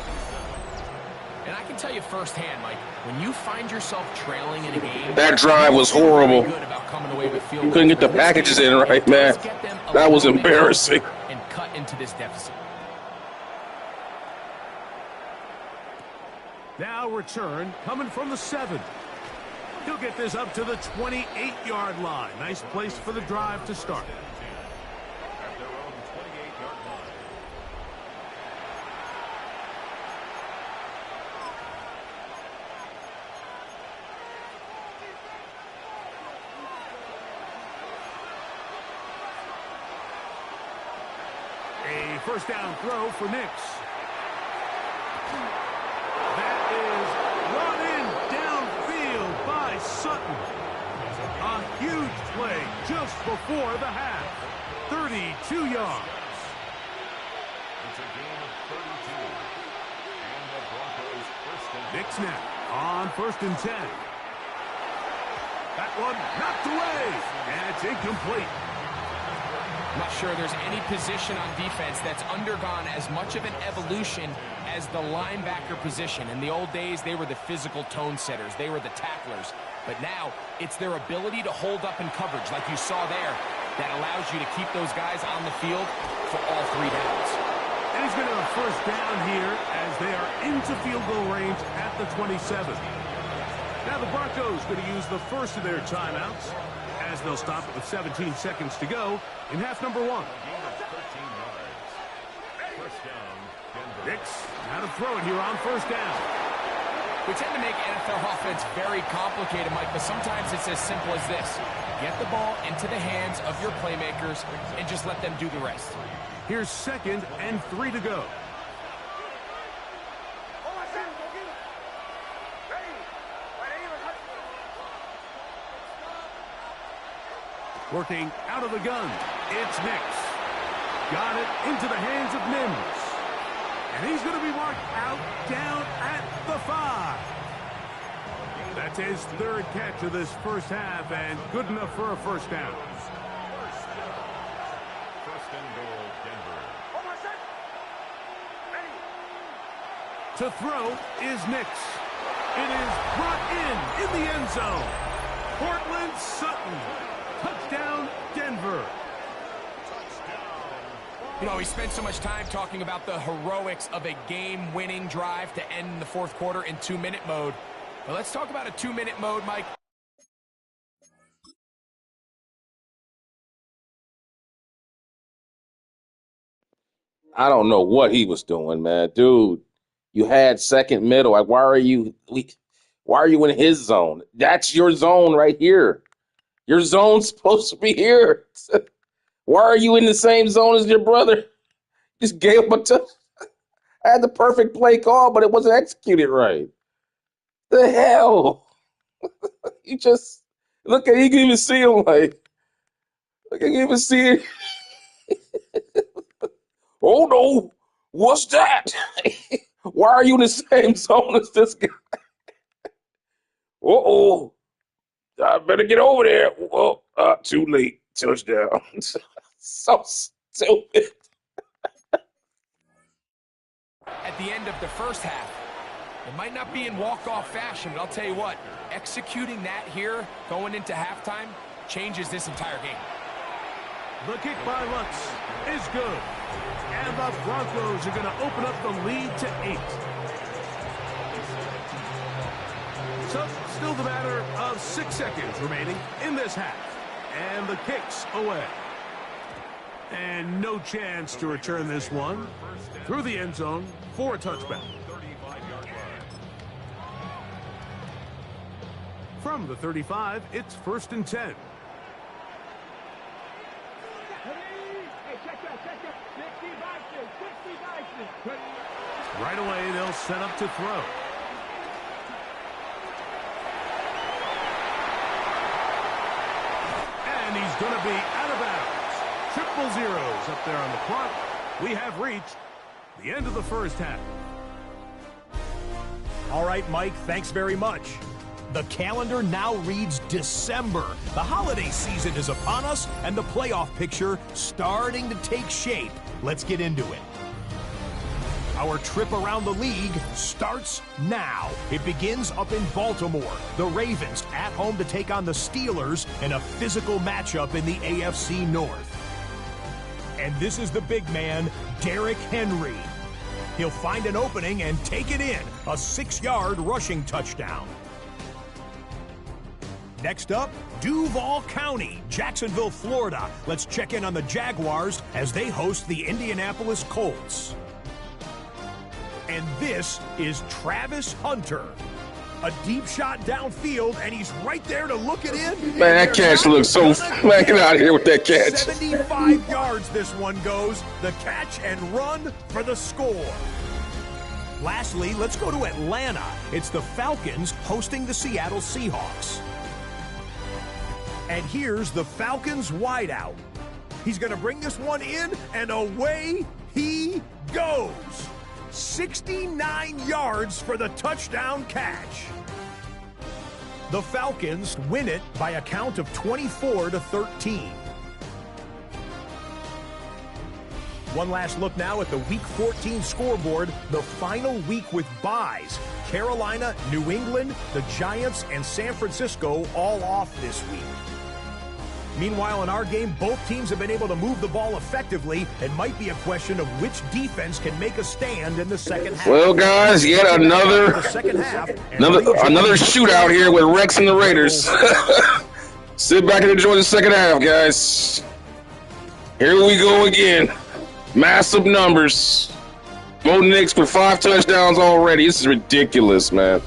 And I can tell you firsthand, Mike, when you find yourself trailing in a game, that drive was horrible. You couldn't get the packages in right, man. That was embarrassing. And cut into this deficit. Now return coming from the 7. He'll get this up to the 28-yard line. Nice place for the drive to start. At their own 28-yard line. A first down throw for Nix. That is run in downfield by Sutton. A huge play just before the half. 32 yards. It's a gain of 32. And the Broncos first and Nix now on 1st and 10. That one knocked away, and it's incomplete. I'm not sure there's any position on defense that's undergone as much of an evolution as the linebacker position. In the old days, they were the physical tone setters. They were the tacklers. But now, it's their ability to hold up in coverage, like you saw there, that allows you to keep those guys on the field for all 3 downs. And he's going to have a first down here as they are into field goal range at the 27. Now the Broncos going to use the first of their timeouts, as they'll stop it with 17 seconds to go in half number 1. gain of 13 yards. First down, Denver. Nix how to throw it here on first down. We tend to make NFL offense very complicated, Mike, but sometimes it's as simple as this. Get the ball into the hands of your playmakers and just let them do the rest. Here's 2nd and 3 to go. Working out of the gun, it's Nix. Got it into the hands of Mims. And he's going to be marked out down at the 5. That's his 3rd catch of this first half, and good enough for a first down. First and goal, Denver. To throw is Nix. It is brought in the end zone. Cortland Sutton. Touchdown, Denver. You know, we spent so much time talking about the heroics of a game-winning drive to end the 4th quarter in 2-minute mode. But let's talk about a 2-minute mode, Mike. I don't know what he was doing, man. Dude, you had second middle. Like, why are you in his zone? That's your zone right here. Your zone's supposed to be here. Why are you in the same zone as your brother? Just gave him a touch. I had the perfect play call, but it wasn't executed right. The hell? You just look at, you can even see him like, look, I can even see it. Oh no, what's that? Why are you in the same zone as this guy? Uh-oh, I better get over there. Well, too late. Touchdown. So stupid. At the end of the first half, it might not be in walk-off fashion, but I'll tell you what, executing that here, going into halftime, changes this entire game. The kick by Lutz is good. And the Broncos are going to open up the lead to 8. So, still the matter of 6 seconds remaining in this half. And the kick's away. And no chance to return this one through the end zone for a touchback. From the 35, it's 1st and 10. Right away, they'll set up to throw. And he's going to be out of bounds. Triple zeros up there on the clock. We have reached the end of the first half. All right, Mike, thanks very much. The calendar now reads December. The holiday season is upon us, and the playoff picture starting to take shape. Let's get into it. Our trip around the league starts now. It begins up in Baltimore. The Ravens at home to take on the Steelers in a physical matchup in the AFC North. And this is the big man, Derrick Henry. He'll find an opening and take it in. A 6-yard rushing touchdown. Next up, Duval County, Jacksonville, Florida. Let's check in on the Jaguars as they host the Indianapolis Colts. And this is Travis Hunter. A deep shot downfield, and he's right there to look it in. Man, that catch looks so... Man, get out of here with that catch. 75 yards this one goes. The catch and run for the score. Lastly, let's go to Atlanta. It's the Falcons hosting the Seattle Seahawks. And here's the Falcons wideout. He's going to bring this one in, and away he goes. 69 yards for the touchdown catch. The Falcons win it by a count of 24-13. One last look now at the Week 14 scoreboard, the final week with byes. Carolina, New England, the Giants, and San Francisco all off this week. Meanwhile, in our game, both teams have been able to move the ball effectively. It might be a question of which defense can make a stand in the second half. Well, guys, yet another shootout here with Rex and the Raiders. Sit back and enjoy the second half, guys. Here we go again. Massive numbers. Bo Nix with 5 touchdowns already. This is ridiculous, man.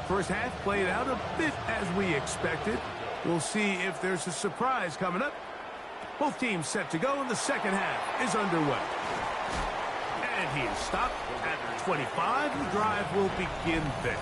First half played out a bit as we expected. We'll see if there's a surprise coming up. Both teams set to go, and the second half is underway. And he is stopped at 25. The drive will begin there.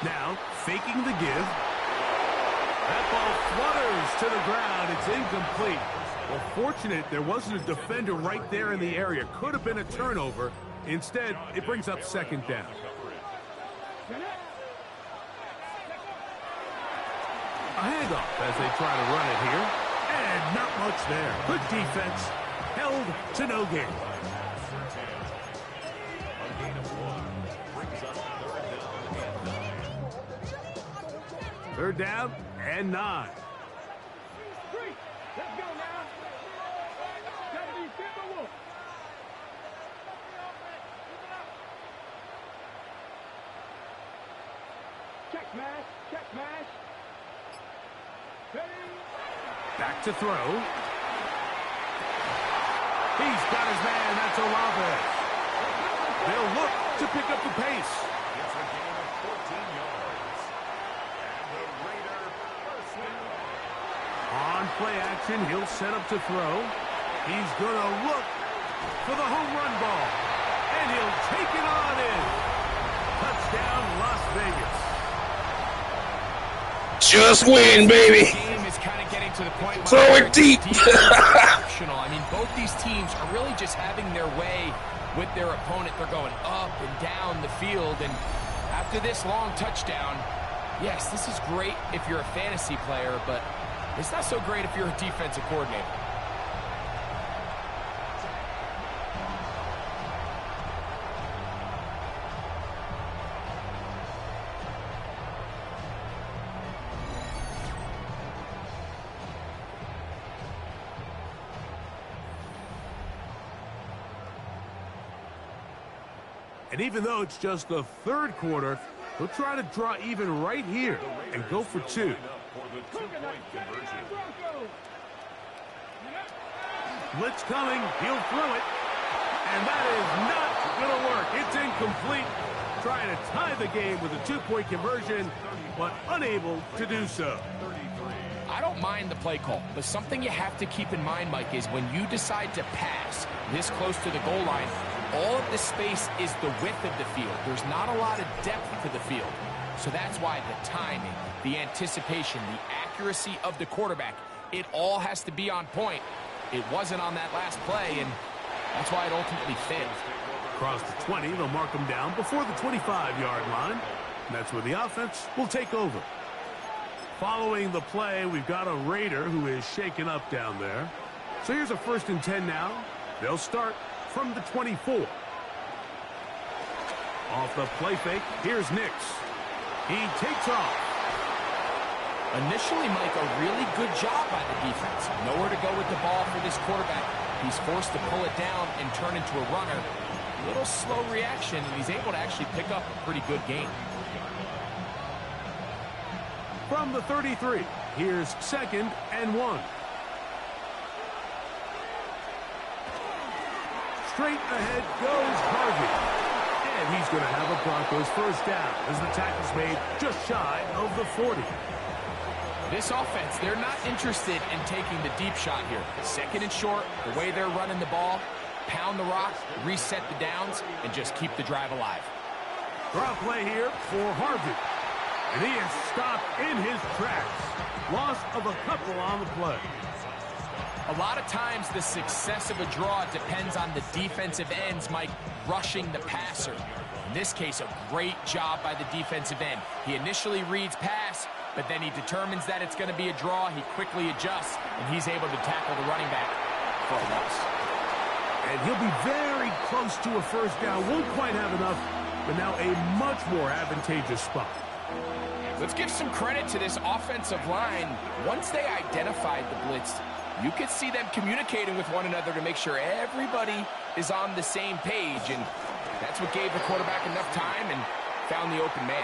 Now, faking the give. That ball flutters to the ground. It's incomplete. Well, fortunate there wasn't a defender right there in the area. Could have been a turnover. Instead, it brings up second down. A handoff as they try to run it here. And not much there. Good defense. Held to no gain. Third down and 9. Let's go now. Check smash, check smash. Back to throw. He's got his man. That's Olave. They'll look to pick up the pace. It's a gain of 14 yards. And the Raider first. On play action, he'll set up to throw. He's going to look for the home run ball. And he'll take it on in. Touchdown, Las Vegas. Just win, baby. The game is kind of getting to the point. Throw it deep. emotional. I mean, both these teams are really just having their way with their opponent. They're going up and down the field, and after this long touchdown, yes, this is great if you're a fantasy player, but it's not so great if you're a defensive coordinator. And even though it's just the third quarter, he'll try to draw even right here and go for two. Blitz coming, he'll throw it, and that is not going to work. It's incomplete. Trying to tie the game with a two-point conversion, but unable to do so. I don't mind the play call, but something you have to keep in mind, Mike, is when you decide to pass this close to the goal line, all of the space is the width of the field. There's not a lot of depth to the field. So that's why the timing, the anticipation, the accuracy of the quarterback, it all has to be on point. It wasn't on that last play, and that's why it ultimately failed. Across the 20, they'll mark him down before the 25-yard line. And that's where the offense will take over. Following the play, we've got a Raider who is shaken up down there. So here's a 1st and 10 now. They'll start from the 24. Off the play fake, here's Nix. He takes off. Initially, Mike, a really good job by the defense. Nowhere to go with the ball for this quarterback. He's forced to pull it down and turn into a runner. A little slow reaction, and he's able to actually pick up a pretty good game. From the 33, here's 2nd and 1. Straight ahead goes Harvey. And he's going to have a Broncos first down as the tackle's made just shy of the 40. This offense, they're not interested in taking the deep shot here. 2nd and short, the way they're running the ball, pound the rock, reset the downs, and just keep the drive alive. Draw play here for Harvey. And he is stopped in his tracks. Loss of a couple on the play. A lot of times the success of a draw depends on the defensive ends, Mike, rushing the passer. In this case, a great job by the defensive end. He initially reads pass, but then he determines that it's going to be a draw. He quickly adjusts, and he's able to tackle the running back for a loss. And he'll be very close to a first down. Won't quite have enough, but now a much more advantageous spot. Let's give some credit to this offensive line. Once they identified the blitz, you could see them communicating with one another to make sure everybody is on the same page, and that's what gave the quarterback enough time and found the open man.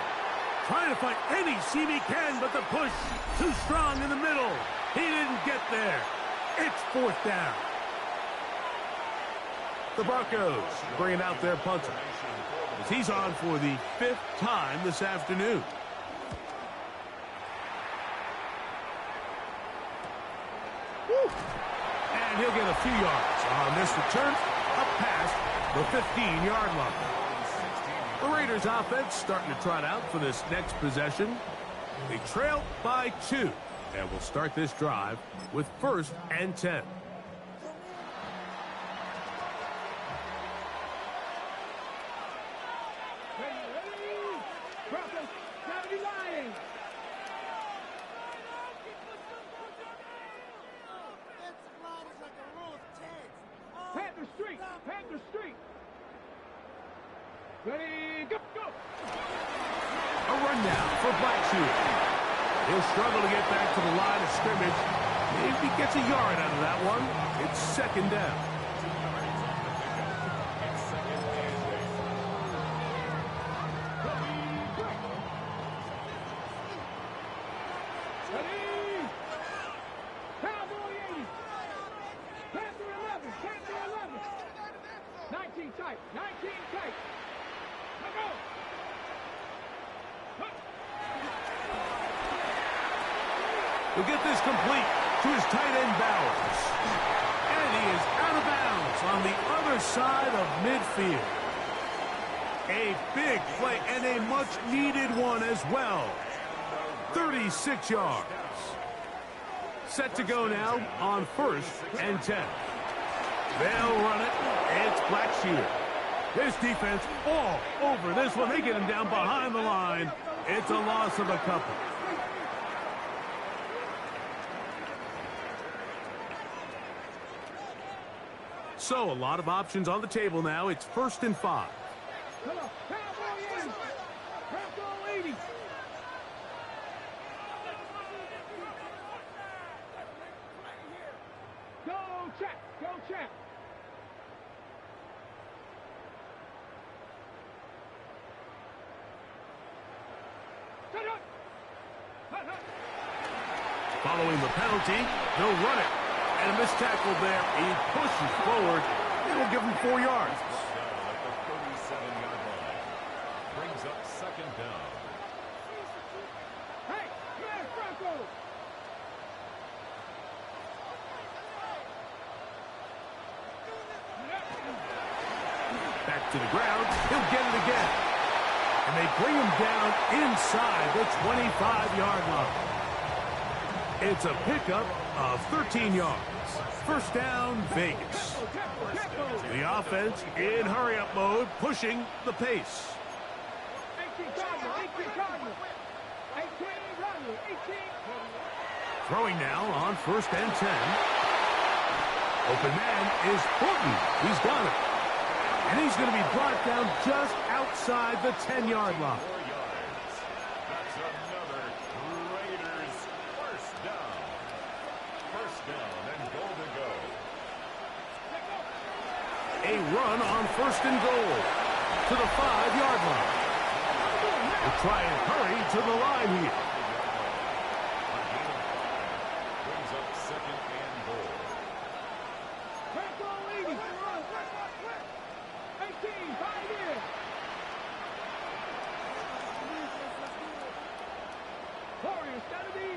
Trying to find any seam he can, but the push too strong in the middle. He didn't get there. It's 4th down. The Broncos bringing out their punter as he's on for the 5th time this afternoon. And he'll get a few yards on this return up past the 15-yard line. The Raiders offense starting to trot out for this next possession. They trail by 2 and will start this drive with 1st and 10. Broncos, gotta be lying. Panther Street, Panther Street. Ready, go, go. A run now for Blackshear. He'll struggle to get back to the line of scrimmage. Maybe gets a yard out of that one. It's 2nd down. Ready. Cowboy 80. Panther 11, Panther 11. 19 tight, 19 tight. Go, go. He'll get this complete to his tight end Bowers. And he is out of bounds on the other side of midfield. A big play and a much-needed one as well. 36 yards. Set to go now on 1st and 10. They'll run it. It's Blackshear. This defense all over this one. They get him down behind the line. It's a loss of a couple. So a lot of options on the table now. It's 1st and 5. Come on, cowboy in. Bronco 80. Go check, go check. Cut up. Hut, hut. Following the penalty, they'll run it. And a missed tackle there. He pushes forward. It'll give him 4 yards. Down at the 37-yard line. Brings up 2nd down. Hey, man, Bronco. Back to the ground. He'll get it again. And they bring him down inside the 25-yard line. It's a pickup of 13 yards. 1st down, Vegas. The offense in hurry-up mode, pushing the pace. 18 Cardinal, 18 Cardinal. 18 Cardinal, 18. Throwing now on 1st and 10. Open man is Horton. He's got it. And he's going to be brought down just outside the 10-yard line. 4 yards. That's another Raiders 1st down. 1st down and goal to go. A run on 1st and goal to the 5-yard line. We'll try and hurry to the line here. Brings up 2nd and goal. Bronco 80. 18, 5 years. Warriors gotta be.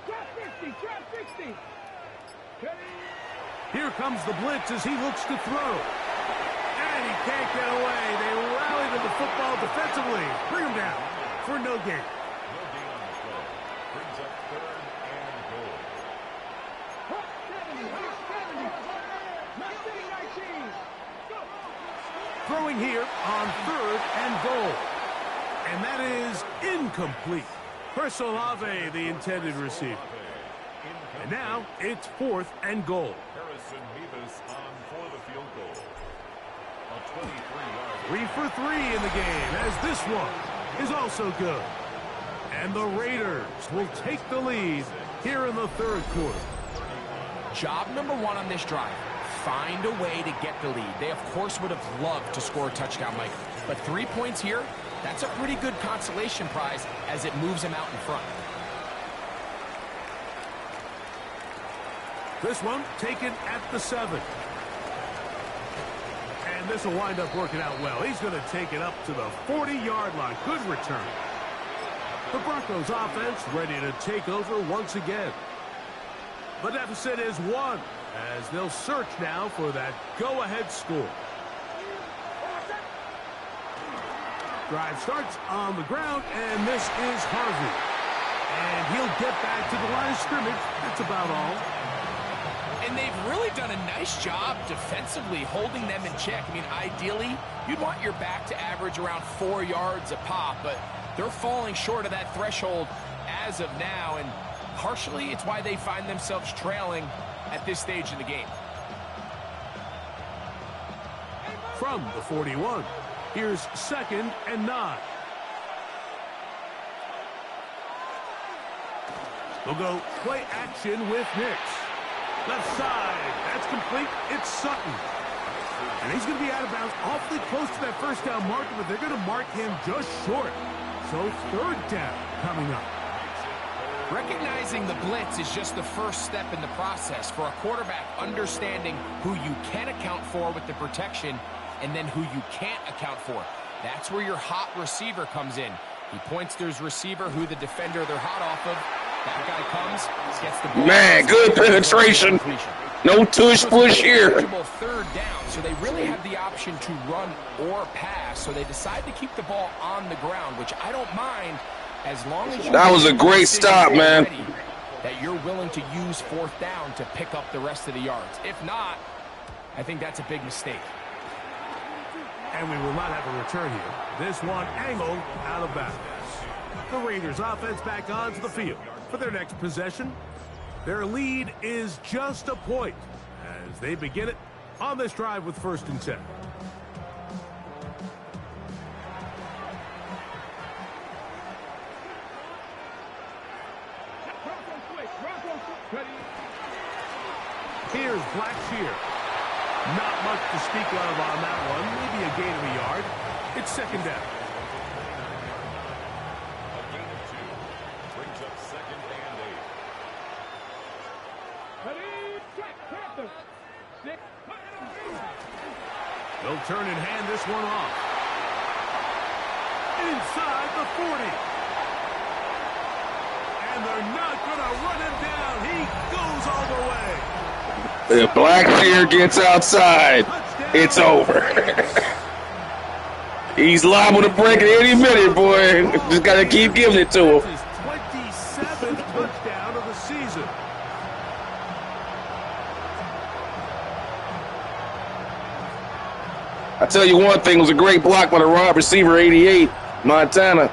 Trap 50, trap 60. Here comes the blitz as he looks to throw. And he can't get away. They rally to the football defensively. Bring him down for no gain. No gain on the play. Brings up 3rd and goal. 70, 70. 19. Go. Throwing here on 3rd and goal. And that is incomplete. Chris Olave, the intended receiver. And now it's 4th and goal. Harrison Mevis on for the field goal. A 23-yard. 3 for 3 in the game, as this one is also good. And the Raiders will take the lead here in the 3rd quarter. Job number 1 on this drive, find a way to get the lead. They, of course, would have loved to score a touchdown, Mike. But 3 points here, that's a pretty good consolation prize as it moves them out in front. This one taken at the 7. And this will wind up working out well. He's going to take it up to the 40-yard line. Good return. The Broncos offense ready to take over once again. The deficit is 1 as they'll search now for that go-ahead score. Drive starts on the ground, and this is Harvey. And he'll get back to the line of scrimmage. That's about all. And they've really done a nice job defensively holding them in check. I mean, ideally, you'd want your back to average around 4 yards a pop, but they're falling short of that threshold as of now, and partially it's why they find themselves trailing at this stage in the game. From the 41, here's 2nd and 9. We'll go play action with Nix. Left side, that's complete. It's Sutton. And he's going to be out of bounds awfully close to that 1st down marker, but they're going to mark him just short. So 3rd down coming up. Recognizing the blitz is just the first step in the process for a quarterback, understanding who you can account for with the protection and then who you can't account for. That's where your hot receiver comes in. He points to his receiver who the defender they're hot off of, That guy comes, gets the ball. Man, good penetration. No tush push here. Third down, so they really have the option to run or pass. So they decide to keep the ball on the ground, which I don't mind as long as you. That was a great stop, man. That you're willing to use fourth down to pick up the rest of the yards. If not, I think that's a big mistake. And we will not have a return here. This one angled out of bounds. The Raiders offense back onto the field for their next possession. Their lead is just a point as they begin it on this drive with 1st and 10. Here's Blackshear. Not much to speak of on that one. Maybe a gain of a yard. It's 2nd down. A gain of 2 brings up 2nd and 8. Ready, check, Panthers. 6. They'll turn and hand this one off. Inside the 40. And they're not going to run him down. He goes all the way. The Blackshear gets outside. It's over. He's liable to break it any minute, boy. Just got to keep giving it to him. His 27th touchdown of the season. I tell you one thing, it was a great block by the wide receiver, 88, Montana.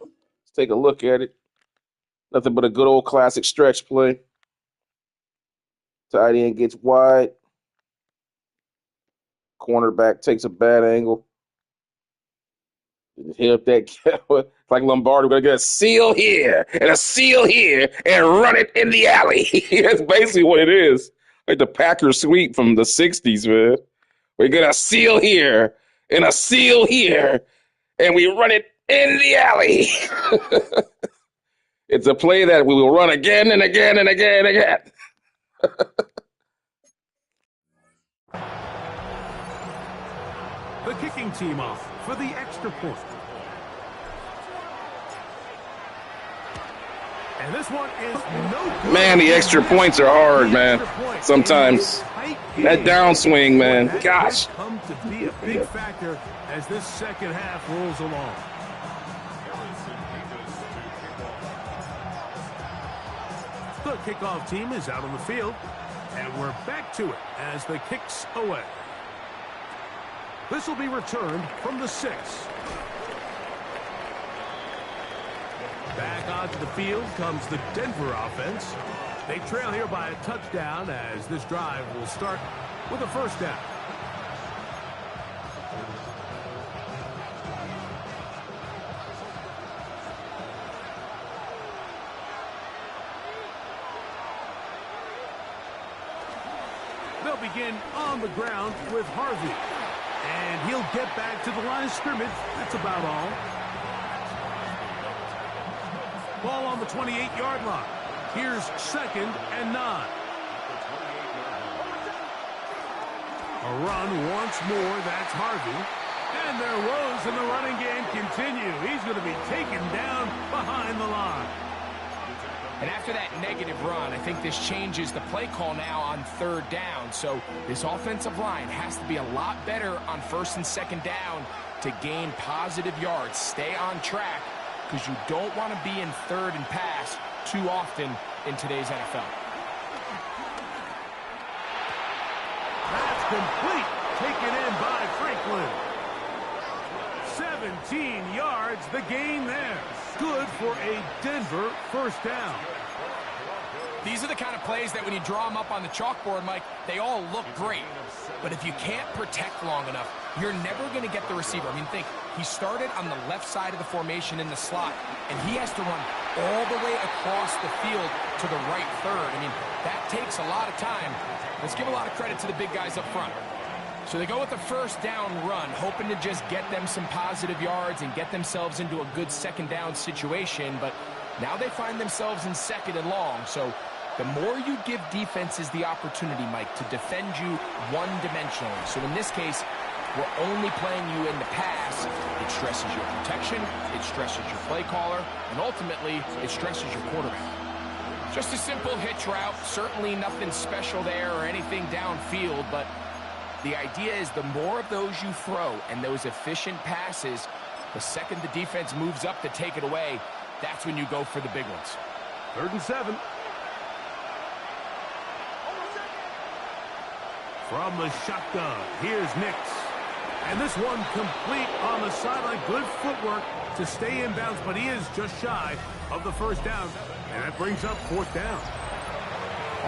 Let's take a look at it. Nothing but a good old classic stretch play. Tight end gets wide. Cornerback takes a bad angle. Hit up that like Lombardi. We're going to get a seal here and a seal here and run it in the alley. That's basically what it is. Like the Packers sweep from the 60s, man. We're going to seal here and a seal here and we run it in the alley. It's a play that we will run again and again and again and again. The kicking team off for the extra point. And this one is no good. Man, the extra points are hard, man. Sometimes. That downswing, man. Gosh. Come to be a big factor as this second half rolls along. The kickoff team is out on the field, and we're back to it as the kick's away. This will be returned from the 6. Back onto the field comes the Denver offense. They trail here by a touchdown as this drive will start with a 1st down. They'll begin on the ground with Harvey. And he'll get back to the line of scrimmage. That's about all. Ball on the 28-yard line. Here's 2nd and 9. A run once more. That's Harvey. And their woes in the running game continue. He's going to be taken down behind the line. And after that negative run, I think this changes the play call now on 3rd down. So this offensive line has to be a lot better on 1st and 2nd down to gain positive yards. Stay on track because you don't want to be in 3rd and pass too often in today's NFL. That's complete. Taken in by Franklin. 17 yards, the gain there. Good for a Denver 1st down. These are the kind of plays that when you draw them up on the chalkboard, Mike, they all look great. But if you can't protect long enough, you're never going to get the receiver. I mean, think, he started on the left side of the formation in the slot, and he has to run all the way across the field to the right 3rd. I mean, that takes a lot of time. Let's give a lot of credit to the big guys up front. So they go with the 1st down run, hoping to just get them some positive yards and get themselves into a good 2nd down situation. But now they find themselves in 2nd and long. So the more you give defenses the opportunity, Mike, to defend you one-dimensionally. So in this case, we're only playing you in the pass, it stresses your protection, it stresses your play caller, and ultimately, it stresses your quarterback. Just a simple hitch route, certainly nothing special there or anything downfield, but the idea is the more of those you throw and those efficient passes, the second the defense moves up to take it away, that's when you go for the big ones. 3rd and 7. From the shotgun, here's Nix. And this one complete on the sideline. Good footwork to stay in bounds, but he is just shy of the first down. And that brings up 4th down.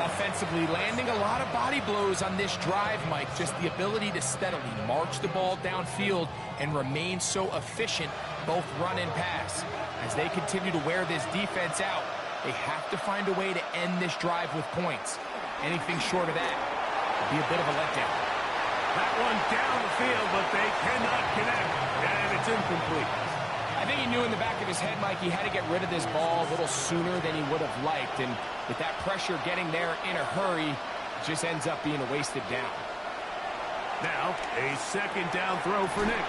Offensively, landing a lot of body blows on this drive, Mike. Just the ability to steadily march the ball downfield and remain so efficient, both run and pass. As they continue to wear this defense out, they have to find a way to end this drive with points. Anything short of that would be a bit of a letdown. That one down the field, but they cannot connect, and it's incomplete. I think he knew in the back of his head, Mike, he had to get rid of this ball a little sooner than he would have liked, and with that pressure getting there in a hurry, it just ends up being a wasted down. Now, a 2nd down throw for Nix.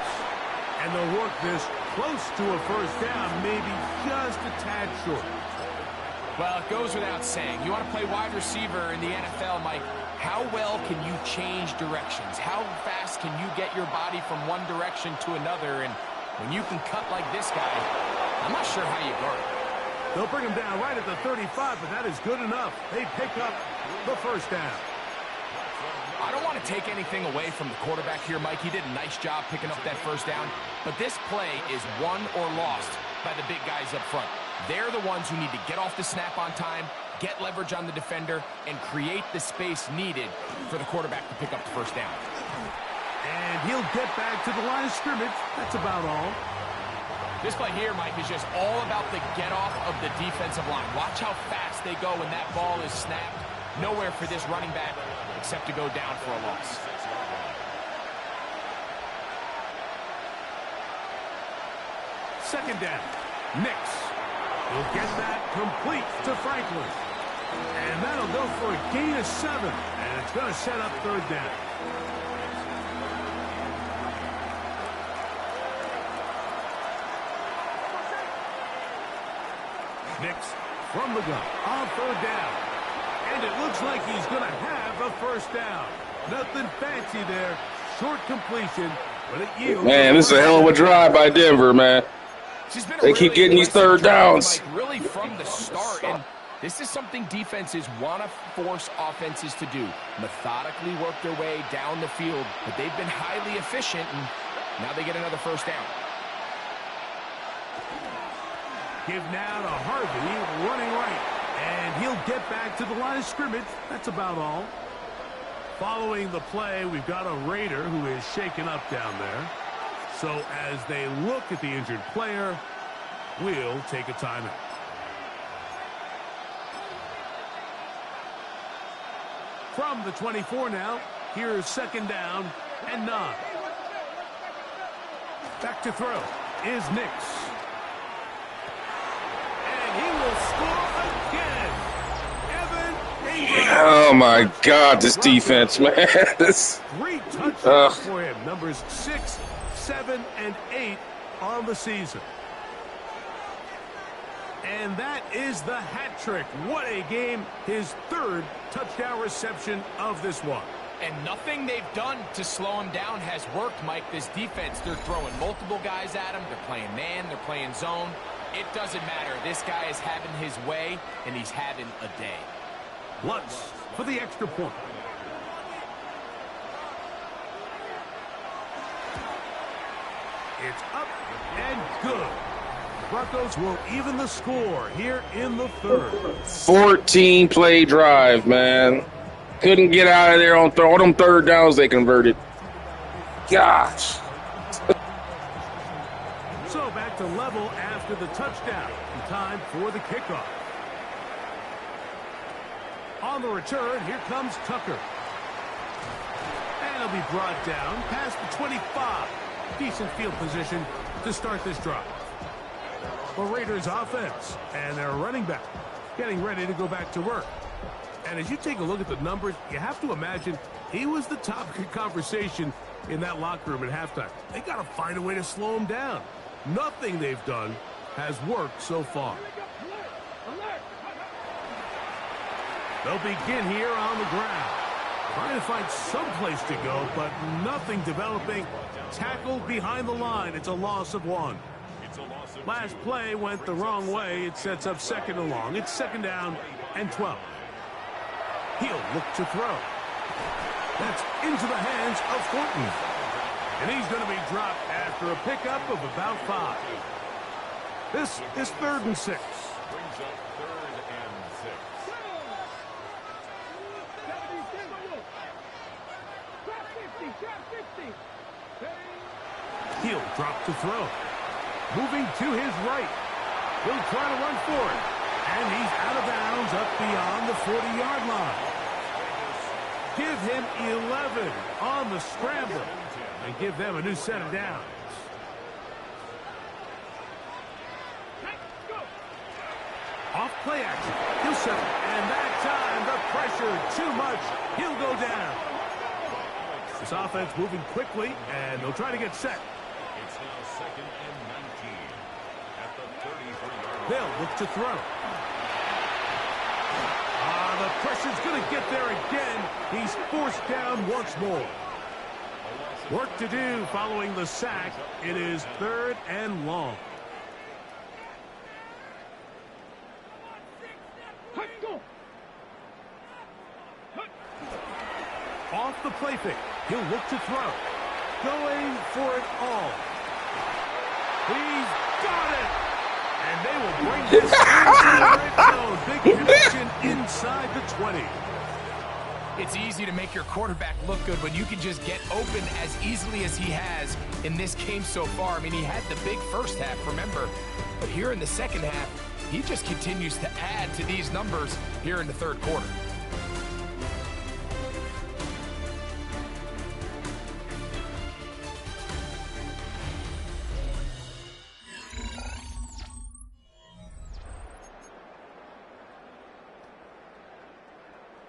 And they'll work this close to a first down, maybe just a tad short. Well, it goes without saying. You want to play wide receiver in the NFL, Mike, how well can you change directions? How fast can you get your body from one direction to another? And when you can cut like this guy, I'm not sure how you guard it. They'll bring him down right at the 35, but that is good enough. They pick up the first down. I don't want to take anything away from the quarterback here, Mike. He did a nice job picking up that first down. But this play is won or lost by the big guys up front. They're the ones who need to get off the snap on time, get leverage on the defender, and create the space needed for the quarterback to pick up the first down. And he'll get back to the line of scrimmage. That's about all. This play here, Mike, is just all about the get-off of the defensive line. Watch how fast they go when that ball is snapped. Nowhere for this running back except to go down for a loss. Second down. Nix. He'll get that complete to Franklin. And that'll go for a gain of 7. And it's going to set up 3rd down. Nix from the gun on 3rd down. And it looks like he's going to have a first down. Nothing fancy there. Short completion, but it yields. Man, this is a hell of a drive by Denver, man. They keep getting these 3rd downs. Like really from the start, and this is something defenses want to force offenses to do. Methodically work their way down the field, but they've been highly efficient, and now they get another first down. Give now to Harvey, running right. And he'll get back to the line of scrimmage. That's about all. Following the play, we've got a Raider who is shaken up down there. So as they look at the injured player, we'll take a timeout. From the 24 now, here's 2nd down and 9. Back to throw is Nix. And he will score again. Oh, my God, this defense, man. This. 3 touchdowns for him. Numbers 6, 7, and 8 on the season. And that is the hat trick. What a game. His 3rd touchdown reception of this one. And nothing they've done to slow him down has worked, Mike. This defense, they're throwing multiple guys at him. They're playing man. They're playing zone. It doesn't matter. This guy is having his way, and he's having a day. Lutz for the extra point. It's up and good. Broncos will even the score here in the 3rd. 14-play drive, man. Couldn't get out of there on all them 3rd downs they converted. Gosh. So back to level after the touchdown. Time for the kickoff. On the return, here comes Tucker. And he'll be brought down past the 25. Decent field position to start this drive. The Raiders offense and their running back getting ready to go back to work. And as you take a look at the numbers, you have to imagine He was the topic of conversation in that locker room at halftime. They got to find a way to slow him down. Nothing they've done has worked so far. They'll begin here on the ground. Trying to find some place to go, but nothing developing. Tackled behind the line. It's a loss of 1. Last play went the wrong way. It sets up 2nd and long. It's 2nd down and 12. He'll look to throw. That's into the hands of Thornton. And he's going to be dropped after a pickup of about 5. This is 3rd and 6. Brings up 3rd and 6. He'll drop to throw. Moving to his right. He'll try to run for it. And he's out of bounds up beyond the 40-yard line. Give him 11 on the scramble. And give them a new set of downs. Off play action. He'll settle. And that time, the pressure too much. He'll go down. This offense moving quickly, and they'll try to get set. It's now 2nd and 19 at the 33-yard line. They'll look to throw. The pressure's going to get there again. He's forced down once more. Work to do following the sack. It is 3rd and long. Off the play fake. He'll look to throw. Going for it all. He's got it. And they will bring this into the red zone. Big connection inside the 20. It's easy to make your quarterback look good when you can just get open as easily as he has in this game so far. I mean, he had the big first half, remember. But here in the second half, he just continues to add to these numbers here in the 3rd quarter.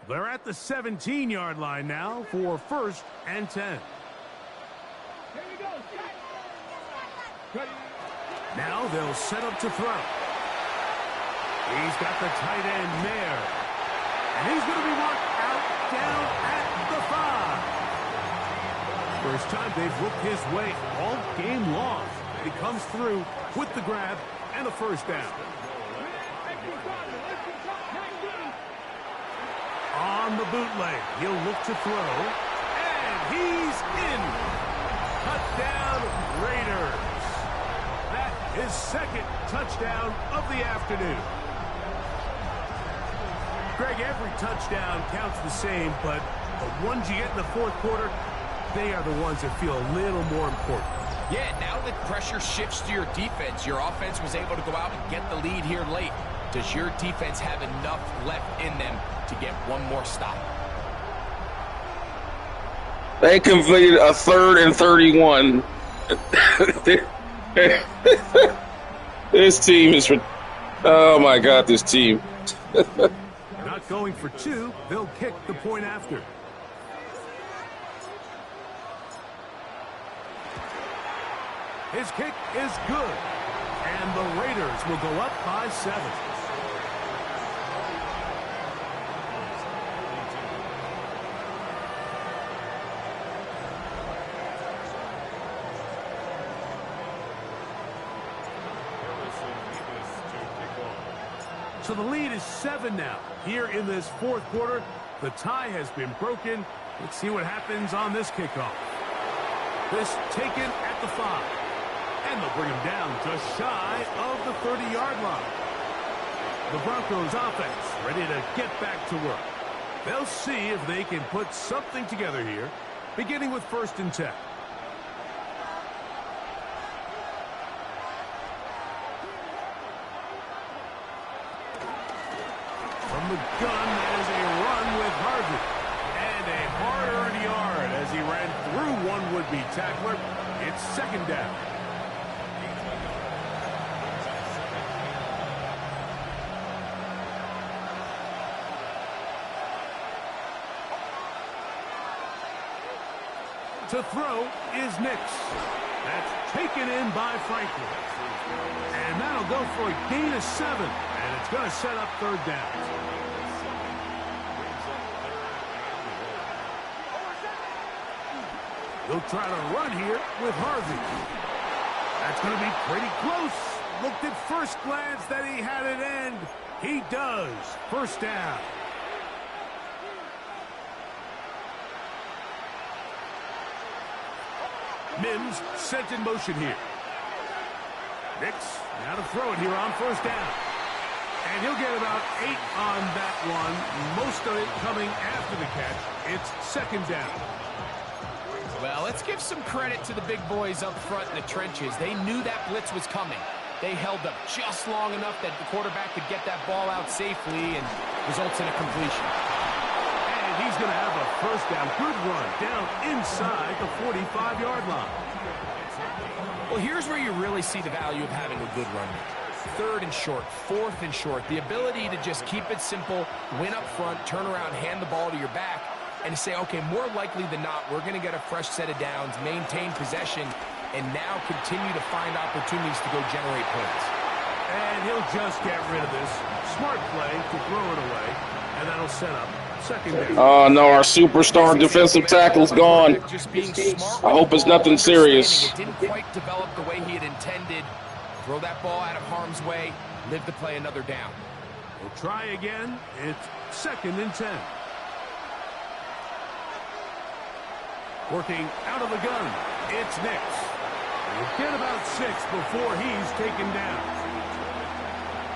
They're at the 17-yard line now for 1st and 10. Now they'll set up to throw. He's got the tight end Mayer. And he's going to be marked out down at the 5. First time they've looked his way all game long. He comes through with the grab and a 1st down. On the bootleg, he'll look to throw, and he's in. Touchdown, Raiders. That is 2nd touchdown of the afternoon. Greg, every touchdown counts the same, but the ones you get in the 4th quarter, they are the ones that feel a little more important. Yeah, now that pressure shifts to your defense, your offense was able to go out and get the lead here late. Does your defense have enough left in them to get one more stop? They completed a 3rd and 31. This team is, oh my God, this team. Not going for 2, they'll kick the point after. His kick is good, and the Raiders will go up by 7. So the lead is 7 now. Here in this 4th quarter, the tie has been broken. Let's see what happens on this kickoff. This taken at the 5. And they'll bring him down just shy of the 30-yard line. The Broncos offense ready to get back to work. They'll see if they can put something together here, beginning with 1st and 10. From the gun, that is a run with Harvey. And a hard-earned yard as he ran through one would-be tackler. It's 2nd down. To throw is Nix. That's taken in by Franklin. And that'll go for a gain of 7. And it's going to set up third down. He'll try to run here with Harvey. That's going to be pretty close. Looked at first glance that he had it end. He does. First down. Mims sent in motion here. Nix now to throw it here on first down. And he'll get about 8 on that one. Most of it coming after the catch. It's second down. Well, let's give some credit to the big boys up front in the trenches. They knew that blitz was coming. They held up just long enough that the quarterback could get that ball out safely and results in a completion. And he's going to have a first down. Good run down inside the 45-yard line. Well, here's where you really see the value of having a good run. Third and short, fourth and short. The ability to just keep it simple, win up front, turn around, hand the ball to your back, and say, okay, more likely than not, we're going to get a fresh set of downs, maintain possession, and now continue to find opportunities to go generate points. And he'll just get rid of this. Smart play to throw it away, and that'll set up second down. Oh, no, our superstar defensive tackle's gone. I hope it's nothing serious. It didn't quite develop the way he had intended. Throw that ball out of harm's way, live to play another down. We'll try again. It's second and 10. Working out of the gun, it's Nix. We'll get about 6 before he's taken down.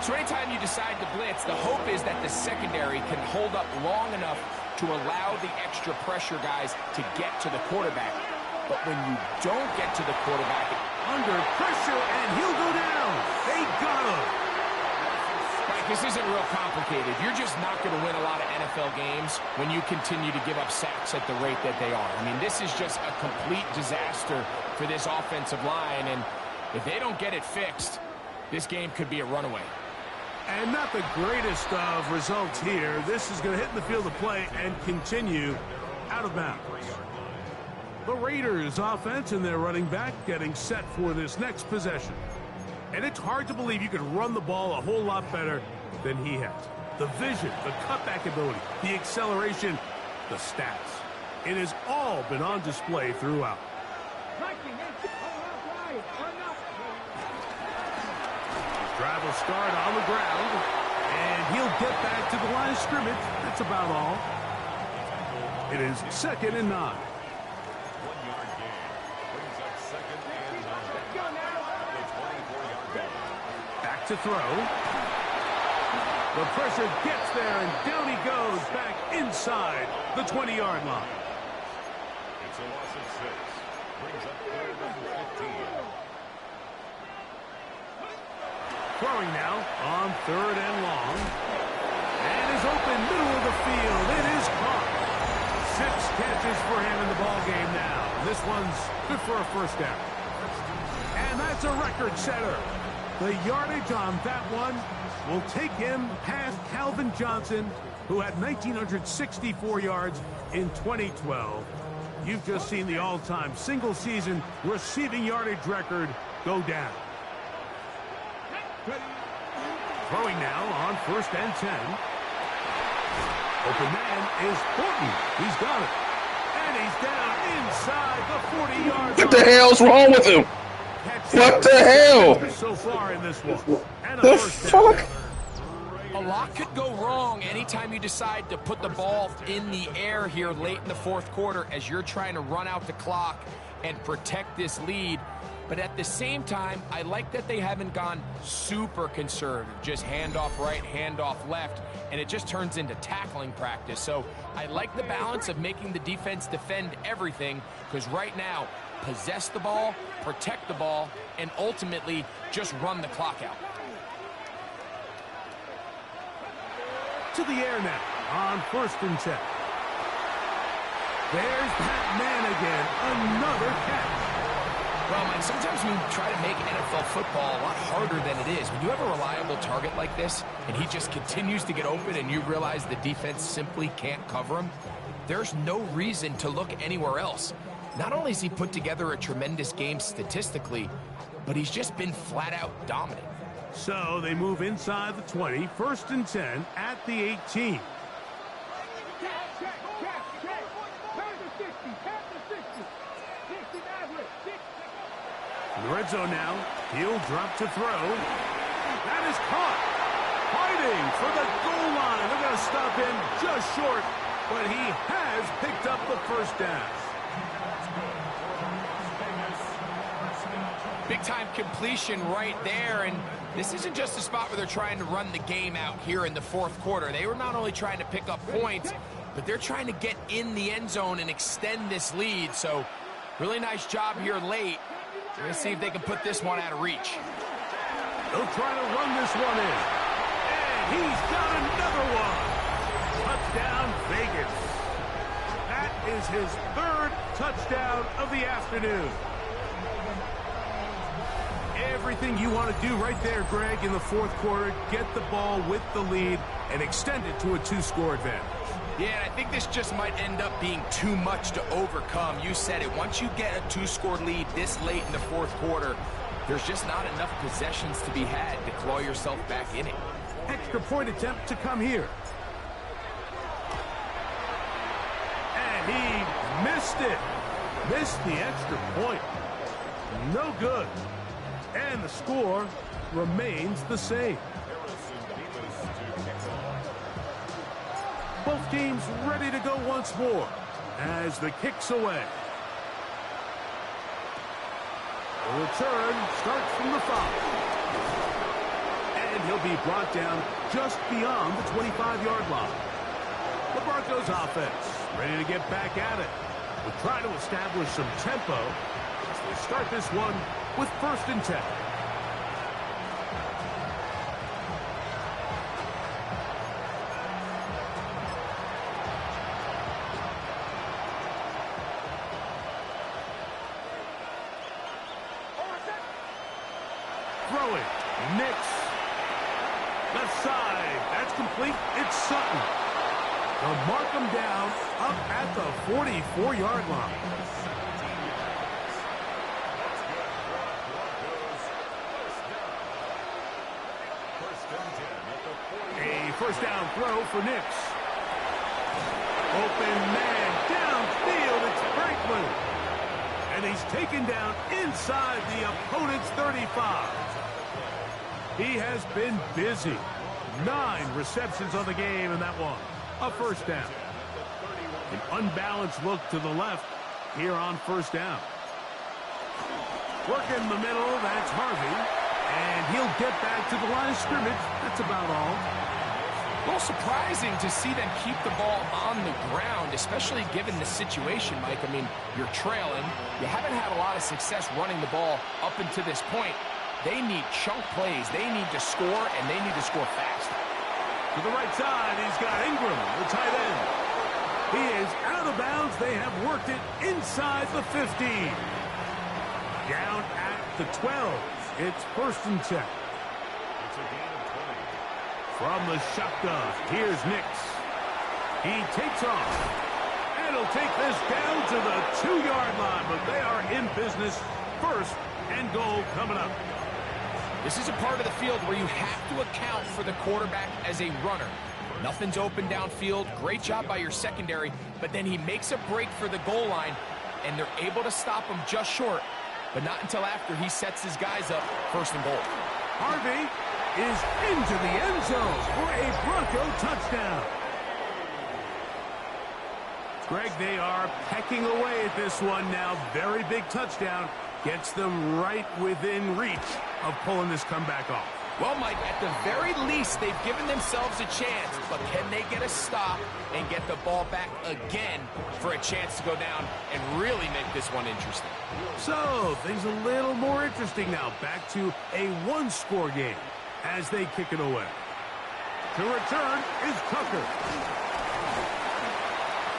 So anytime you decide to blitz, the hope is that the secondary can hold up long enough to allow the extra pressure guys to get to the quarterback. But when you don't get to the quarterback, under pressure, and he'll go down. They got him. Mike, this isn't real complicated. You're just not going to win a lot of NFL games when you continue to give up sacks at the rate that they are. I mean, this is just a complete disaster for this offensive line, and if they don't get it fixed, this game could be a runaway. And not the greatest of results here. This is going to hit in the field of play and continue out of bounds. The Raiders offense and their running back getting set for this next possession. And it's hard to believe you could run the ball a whole lot better than he has. The vision, the cutback ability, the acceleration, the stats. It has all been on display throughout. His drive will start on the ground, and he'll get back to the line of scrimmage. That's about all. It is second and 9. To throw. The pressure gets there, and down he goes back inside the 20-yard line. It's a loss of 6. Brings up third and 15. Throwing now on third and long. And is open middle of the field. It is caught. 6 catches for him in the ball game now. This one's good for a first down. And that's a record setter. The yardage on that one will take him past Calvin Johnson, who had 1,964 yards in 2012. You've just seen the all-time single-season receiving yardage record go down. Throwing now on first and 10. Open man is Horton. He's got it. And he's down inside the 40-yard line. What the hell's wrong with him? What the hell? So far in this one. And a The first down. fuck? A lot could go wrong anytime you decide to put the ball in the air here late in the fourth quarter as you're trying to run out the clock and protect this lead. But at the same time, I like that they haven't gone super conservative, just handoff right, handoff left, and it just turns into tackling practice. So I like the balance of making the defense defend everything, because right now, possess the ball, protect the ball, and ultimately just run the clock out. To the air now on first and 10. There's Pat Man again. Another catch. Well, Mike, sometimes we try to make NFL football a lot harder than it is. When you have a reliable target like this, and he just continues to get open and you realize the defense simply can't cover him, there's no reason to look anywhere else. not only has he put together a tremendous game statistically, but he's just been flat-out dominant. So they move inside the 20, 1st and 10 at the 18. Check. Turn to 60. 60 Maverick. In the red zone now, he'll drop to throw. That is caught. Fighting for the goal line. They're going to stop him just short, but he has picked up the first down. Big-time completion right there, and this isn't just a spot where they're trying to run the game out here in the 4th quarter. They were not only trying to pick up points, but they're trying to get in the end zone and extend this lead. So really nice job here late. We're going to see if they can put this one out of reach. They'll try to run this one in. And he's got another one. Touchdown, Vegas. That is his 3rd touchdown of the afternoon. Everything you want to do right there, Greg, in the 4th quarter. Get the ball with the lead and extend it to a 2-score advantage. Yeah, and I think this just might end up being too much to overcome. You said it. Once you get a 2-score lead this late in the 4th quarter, there's just not enough possessions to be had to claw yourself back in it. Extra point attempt to come here. And he missed it. Missed the extra point. No good. And the score remains the same. Both teams ready to go once more as the kick's away. The return starts from the 5. And he'll be brought down just beyond the 25-yard line. The Broncos offense ready to get back at it. We'll try to establish some tempo as they start this one with 1st and 10. Throwing. Nix. Left side. That's complete. It's Sutton. They'll mark him down up at the 44-yard line. A 1st down throw for Nix. Open man downfield. It's Franklin. And he's taken down inside the opponent's 35. He has been busy. 9 receptions on the game in that one. A 1st down. An unbalanced look to the left here on 1st down. Working the middle, that's Harvey. And he'll get back to the line of scrimmage. That's about all. A little surprising to see them keep the ball on the ground, especially given the situation, Mike. I mean, you're trailing. You haven't had a lot of success running the ball up until this point. They need chunk plays. They need to score, and they need to score fast. To the right side, he's got Ingram, the tight end. He is out of bounds. They have worked it inside the 15. Down at the 12. It's 1st and 10. It's a gain of 20. From the shotgun, here's Nix. He takes off. And he'll take this down to the 2-yard line, but they are in business. 1st and goal coming up. This is a part of the field where you have to account for the quarterback as a runner. Nothing's open downfield. Great job by your secondary, but then he makes a break for the goal line, and they're able to stop him just short, but not until after he sets his guys up 1st and goal. Harvey is into the end zone for a Bronco touchdown. Greg, they are pecking away at this one now. Very big touchdown. Gets them right within reach of pulling this comeback off. Well, Mike, at the very least, they've given themselves a chance, but can they get a stop and get the ball back again for a chance to go down and really make this one interesting? So, things a little more interesting now. Back to a 1-score game as they kick it away. To return is Tucker.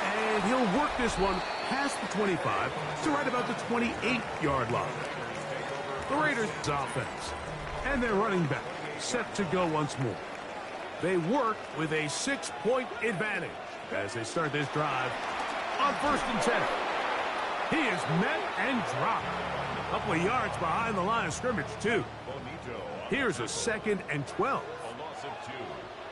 And he'll work this one past the 25 to right about the 28-yard line. The Raiders' offense and their running back set to go once more. They work with a 6-point advantage as they start this drive on 1st and 10. He is met and dropped. A couple of yards behind the line of scrimmage, too. Here's a 2nd and 12. A loss of 2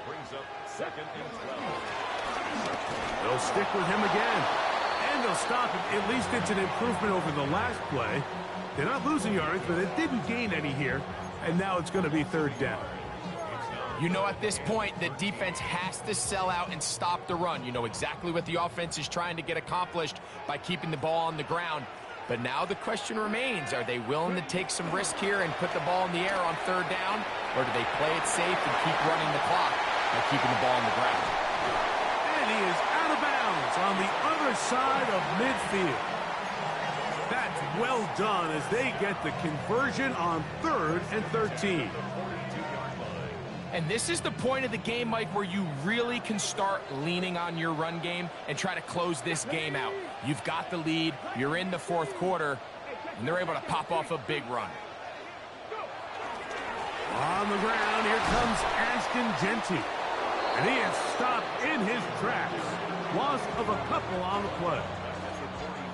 brings up 2nd and 12. They'll stick with him again. And they'll stop him. At least it's an improvement over the last play. They're not losing yards, but they didn't gain any here. And now it's going to be 3rd down. You know, at this point, the defense has to sell out and stop the run. You know exactly what the offense is trying to get accomplished by keeping the ball on the ground. But now the question remains, are they willing to take some risk here and put the ball in the air on 3rd down? Or do they play it safe and keep running the clock by keeping the ball on the ground? And he is out of bounds on the other side of midfield. That's well done as they get the conversion on 3rd and 13. And this is the point of the game, Mike, where you really can start leaning on your run game and try to close this game out. You've got the lead, you're in the 4th quarter, and they're able to pop off a big run. On the ground, here comes Ashton Genty. And he is stopped in his tracks. Loss of a couple on the play.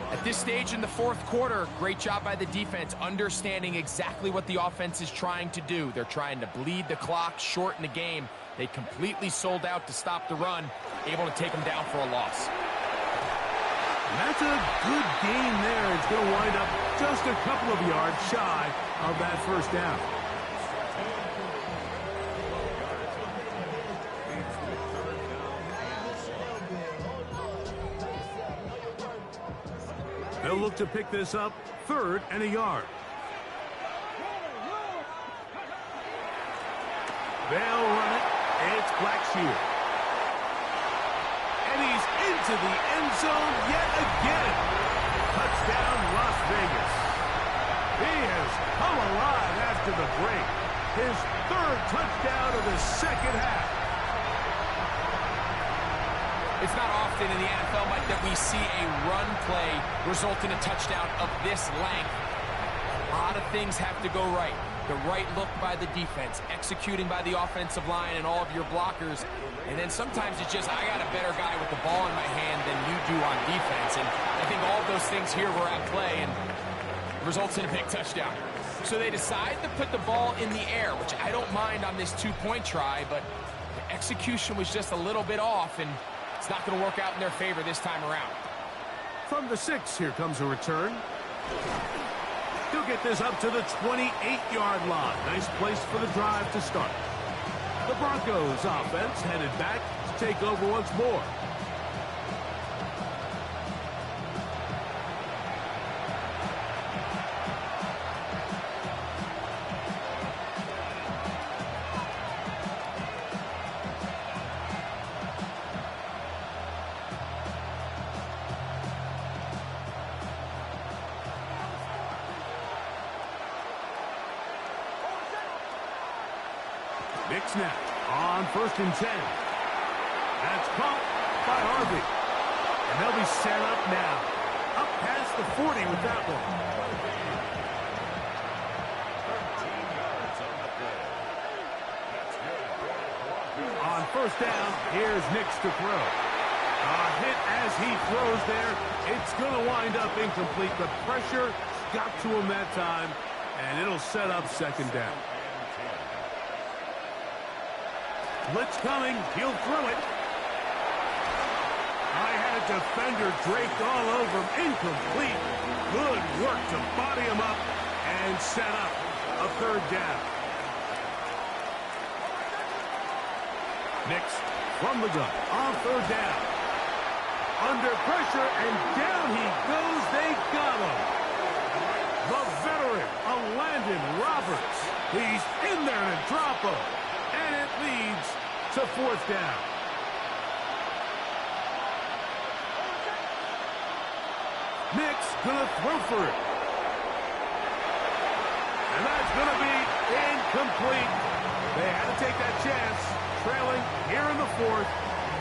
At this stage in the 4th quarter, great job by the defense, understanding exactly what the offense is trying to do. They're trying to bleed the clock, shorten the game. They completely sold out to stop the run, able to take them down for a loss. And that's a good gain there. It's going to wind up just a couple of yards shy of that 1st down. They'll look to pick this up 3rd and a yard. They'll run it. It's Blackshear. And he's into the end zone yet again. Touchdown, Las Vegas. He has come alive after the break. His 3rd touchdown of the 2nd half. It's not often in the NFL, Mike, that we see a run play result in a touchdown of this length. A lot of things have to go right. The right look by the defense, executing by the offensive line and all of your blockers. And then sometimes it's just, I got a better guy with the ball in my hand than you do on defense. And I think all of those things here were at play and results in a big touchdown. So they decide to put the ball in the air, which I don't mind on this 2-point try, but the execution was just a little bit off, and it's not going to work out in their favor this time around. From the 6, here comes a return. He'll get this up to the 28-yard line. Nice place for the drive to start. The Broncos offense headed back to take over once more. Big snap on 1st and 10. That's caught by Harvey. And they'll be set up now. Up past the 40 with that one. 13 yards on the play. That's good. On 1st down, here's Nix to throw. A hit as he throws there. It's going to wind up incomplete. The pressure got to him that time, and it'll set up 2nd down. Blitz coming. He'll throw it. I had a defender draped all over him. Incomplete. Good work to body him up and set up a 3rd down. Nix from the gun on 3rd down. Under pressure, and down he goes. They got him. The veteran, Landon Roberts. He's in there to drop him. And it leads to 4th down. Nix gonna throw for it. And that's gonna be incomplete. They had to take that chance, trailing here in the 4th,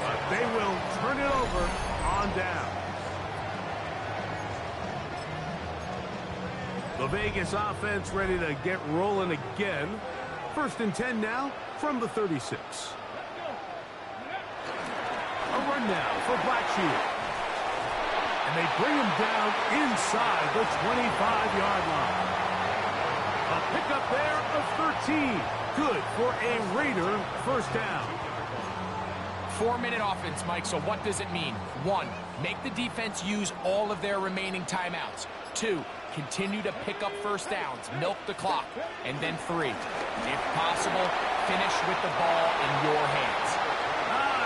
but they will turn it over on down. The Vegas offense ready to get rolling again. 1st and 10 now from the 36. A run now for Blackshear. And they bring him down inside the 25-yard line. A pickup there of 13. Good for a Raider first down. 4-minute offense, Mike, so what does it mean? 1, make the defense use all of their remaining timeouts. 2, continue to pick up first downs, milk the clock. And then 3, if possible, finish with the ball in your hands.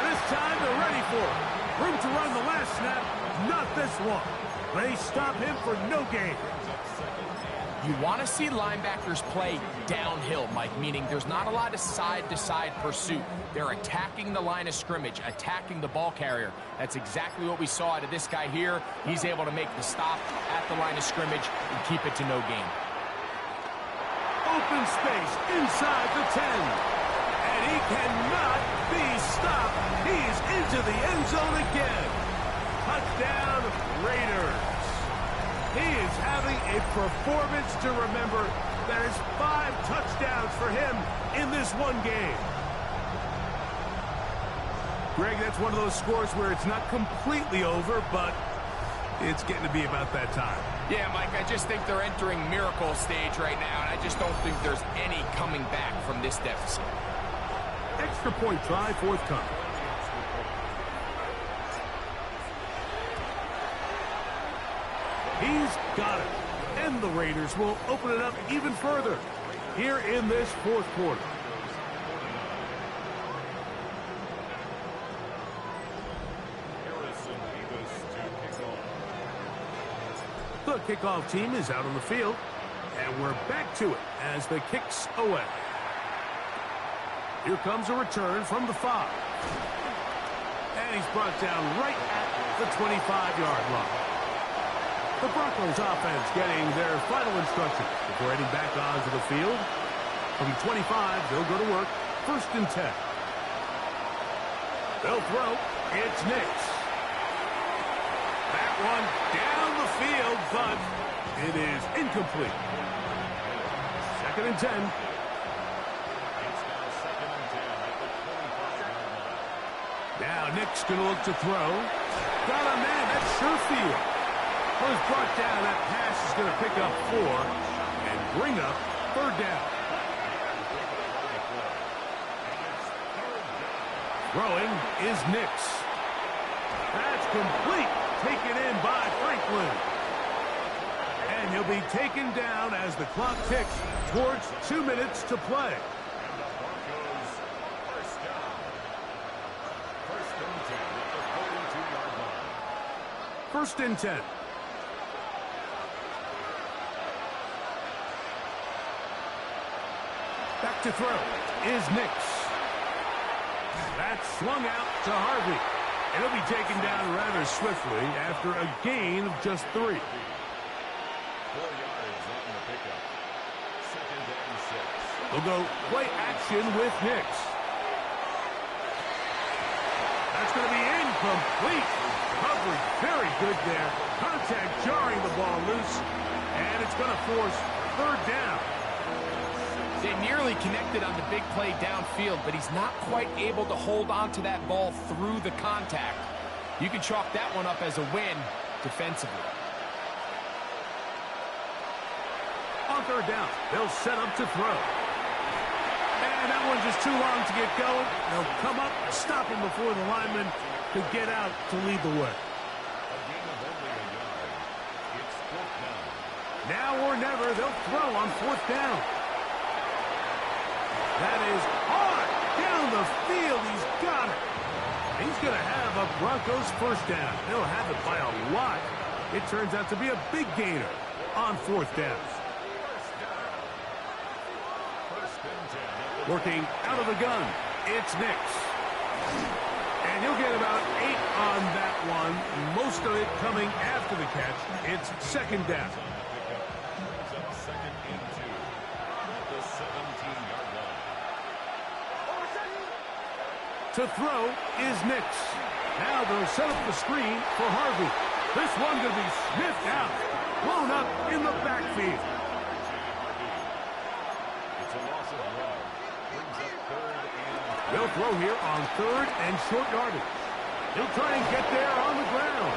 This time they're ready for it. Room to run the last snap, not this one. They stop him for no gain. You want to see linebackers play downhill, Mike, meaning there's not a lot of side-to-side pursuit. They're attacking the line of scrimmage, attacking the ball carrier. That's exactly what we saw out of this guy here. He's able to make the stop at the line of scrimmage and keep it to no gain. Open space inside the 10. And he cannot be stopped. He's into the end zone again. Touchdown, Raiders. He is having a performance to remember. That is 5 touchdowns for him in this one game. Greg, that's one of those scores where it's not completely over, but it's getting to be about that time. Yeah, Mike, I just think they're entering miracle stage right now, and I just don't think there's any coming back from this deficit. Extra point try forthcoming. He's got it. And the Raiders will open it up even further here in this fourth quarter. The kickoff team is out on the field, and we're back to it as the kick's away. Here comes a return from the 5. And he's brought down right at the 25-yard line. The Broncos offense getting their final instructions before heading back onto the field. From the 25, they'll go to work. 1st and 10. They'll throw. It's Nix. That one down the field, but it is incomplete. 2nd and 10. Now Nick's going to look to throw. Got a man. That's Sherfield. Was brought down. That pass is going to pick up 4 and bring up 3rd down. Throwing is Nix. That's complete. Taken in by Franklin. And he'll be taken down as the clock ticks towards 2 minutes to play. First and 10. Back to throw is Nix. That's swung out to Harvey. And he'll be taken down rather swiftly after a gain of just 3. 4 yards on the pickup. 2nd and 6. They'll go play action with Nix. That's going to be incomplete. Coverage very good there. Contact jarring the ball loose. And it's going to force 3rd down. They nearly connected on the big play downfield, but he's not quite able to hold on to that ball through the contact. You can chalk that one up as a win defensively. On 3rd down, they'll set up to throw. And that one's just too long to get going. They'll come up, stop him before the lineman could get out to lead the way. A gain of only a yard. It's 4th down. Now or never, they'll throw on 4th down. That is hard down the field. He's got it. He's going to have a Broncos first down. They'll have it by a lot. It turns out to be a big gainer on 4th down. Working out of the gun, it's Nix. And he'll get about 8 on that one. Most of it coming after the catch. It's 2nd down. To throw is Nix. Now they'll set up the screen for Harvey. This one going to be sniffed out. Blown up in the backfield. It's a loss of 1. Brings up 3rd and... They'll throw here on 3rd and short yardage. He'll try and get there on the ground.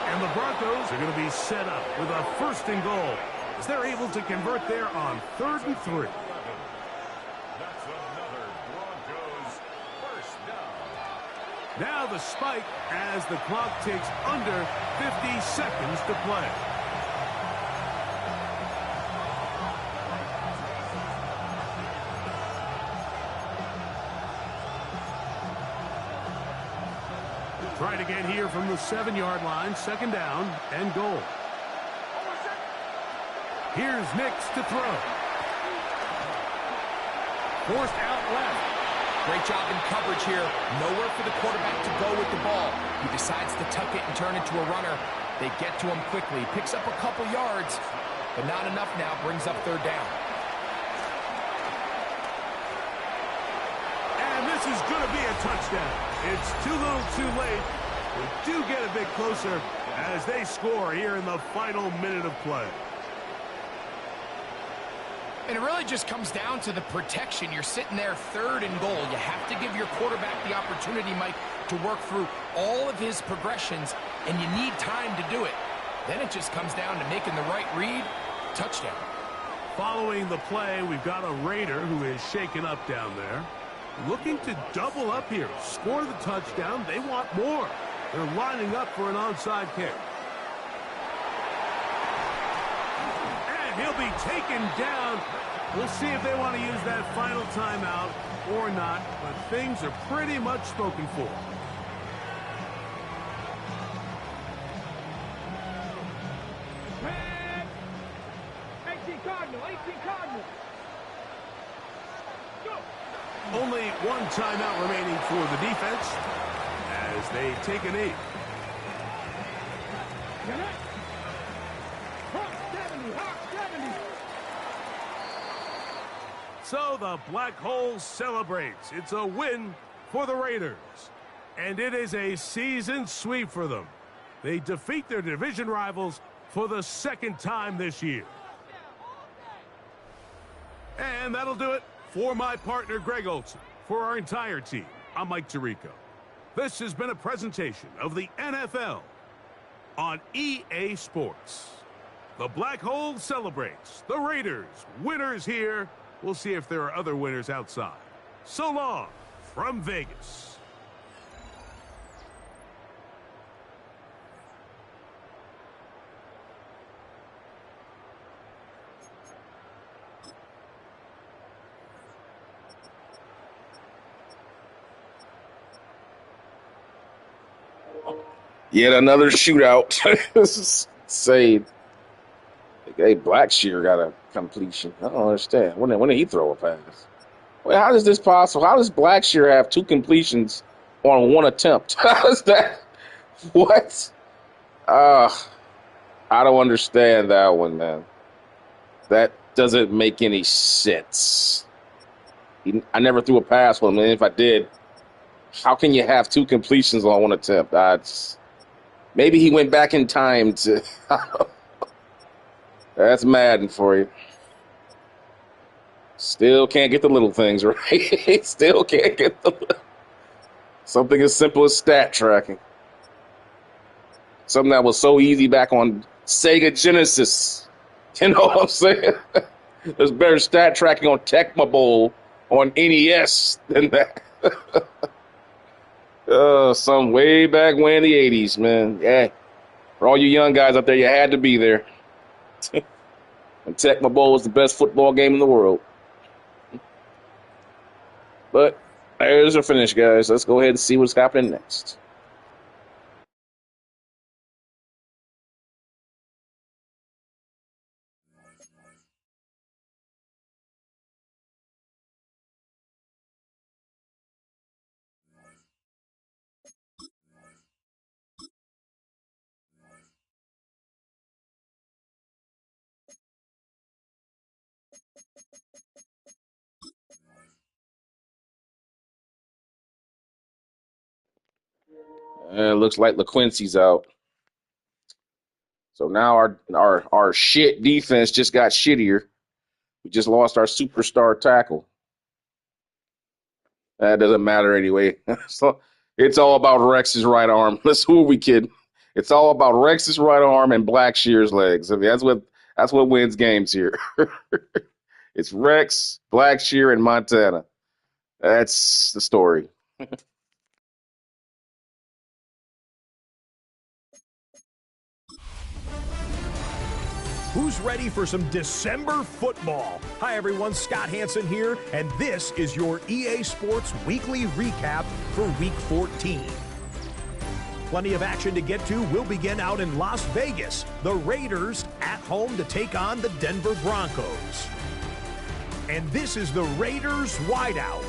And the Broncos are going to be set up with a 1st and goal as they're able to convert there on 3rd and 3. That's another Broncos first down. Now the spike as the clock takes under 50 seconds to play. Try to get here from the 7-yard line, 2nd down and goal. Here's Nix to throw. Forced out left. Great job in coverage here. Nowhere for the quarterback to go with the ball. He decides to tuck it and turn it to a runner. They get to him quickly. Picks up a couple yards, but not enough now. Brings up 3rd down. And this is going to be a touchdown. It's too little too late. We do get a bit closer as they score here in the final minute of play. And it really just comes down to the protection. You're sitting there 3rd and goal. You have to give your quarterback the opportunity, Mike, to work through all of his progressions, and you need time to do it. Then it just comes down to making the right read. Touchdown. Following the play, we've got a Raider who is shaken up down there. Looking to double up here. Score the touchdown. They want more. They're lining up for an onside kick. And he'll be taken down. We'll see if they want to use that final timeout or not, but things are pretty much spoken for. Red. 18 Cardinal, 18 Cardinal. Go. Only one timeout remaining for the defense as they take a knee. Get it. Hawk 70, Hawk 70. So the Black Hole celebrates. It's a win for the Raiders. And it is a season sweep for them. They defeat their division rivals for the 2nd time this year. And that'll do it for my partner, Greg Olson. For our entire team, I'm Mike Tirico. This has been a presentation of the NFL on EA Sports. The Black Hole celebrates. The Raiders, winners here. We'll see if there are other winners outside. So long from Vegas. Yet another shootout. Say, hey, Blackshear got a completion. I don't understand. When did he throw a pass? Wait, how is this possible? How does Blackshear have 2 completions on 1 attempt? How is that? What? I don't understand that one, man. That doesn't make any sense. I never threw a pass with him, and if I did, how can you have 2 completions on 1 attempt? Maybe he went back in time to... That's Madden for you. Still can't get the little things right. Still can't get the... Something as simple as stat tracking. Something that was so easy back on Sega Genesis. You know what I'm saying? There's better stat tracking on Tecmo Bowl on NES than that. Some way back when in the 80s, man. Yeah. For all you young guys out there, you had to be there. And Tecmo Bowl was the best football game in the world. But there's our finish, guys. Let's go ahead and see what's happening next. And it looks like LaQuincy's out. So now our shit defense just got shittier. We just lost our superstar tackle. That doesn't matter anyway. So it's all about Rex's right arm. Who are we kidding? It's all about Rex's right arm and Blackshear's legs. I mean, that's what wins games here. It's Rex, Blackshear, and Montana. That's the story. Who's ready for some December football? Hi everyone, Scott Hansen here, and this is your EA Sports Weekly Recap for Week 14. Plenty of action to get to. We'll begin out in Las Vegas. The Raiders at home to take on the Denver Broncos. And this is the Raiders wideout.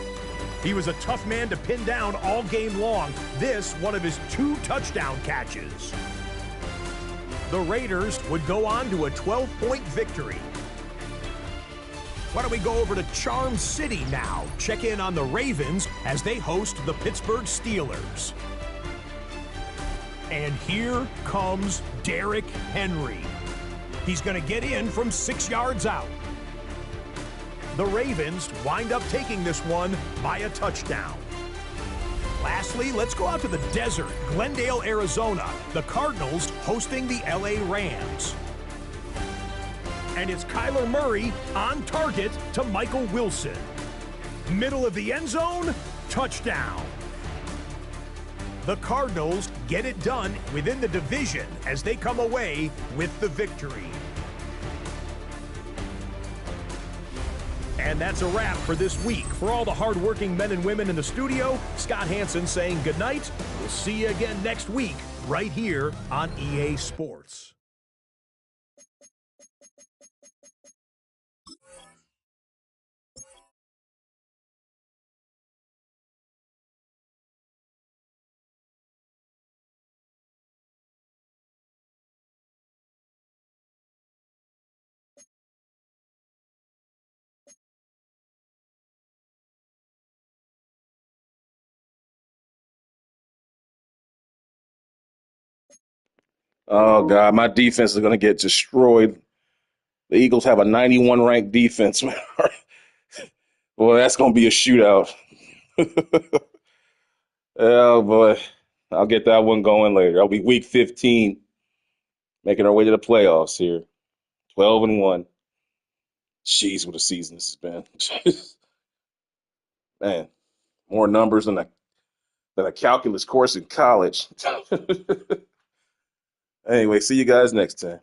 He was a tough man to pin down all game long. This, one of his 2 touchdown catches. The Raiders would go on to a 12-point victory. Why don't we go over to Charm City now? Check in on the Ravens as they host the Pittsburgh Steelers. And here comes Derrick Henry. He's going to get in from 6 yards out. The Ravens wind up taking this one by a touchdown. Lastly, let's go out to the desert, Glendale, Arizona. The Cardinals hosting the LA Rams. And it's Kyler Murray on target to Michael Wilson. Middle of the end zone, touchdown. The Cardinals get it done within the division as they come away with the victory. And that's a wrap for this week. For all the hardworking men and women in the studio, Scott Hansen saying goodnight. We'll see you again next week right here on EA Sports. Oh God, my defense is going to get destroyed. The Eagles have a 91 ranked defense. Boy, that's going to be a shootout. Oh boy, I'll get that one going later. I'll be week 15, making our way to the playoffs here. 12-1. Jeez, what a season this has been. Man, more numbers than a calculus course in college. Anyway, see you guys next time.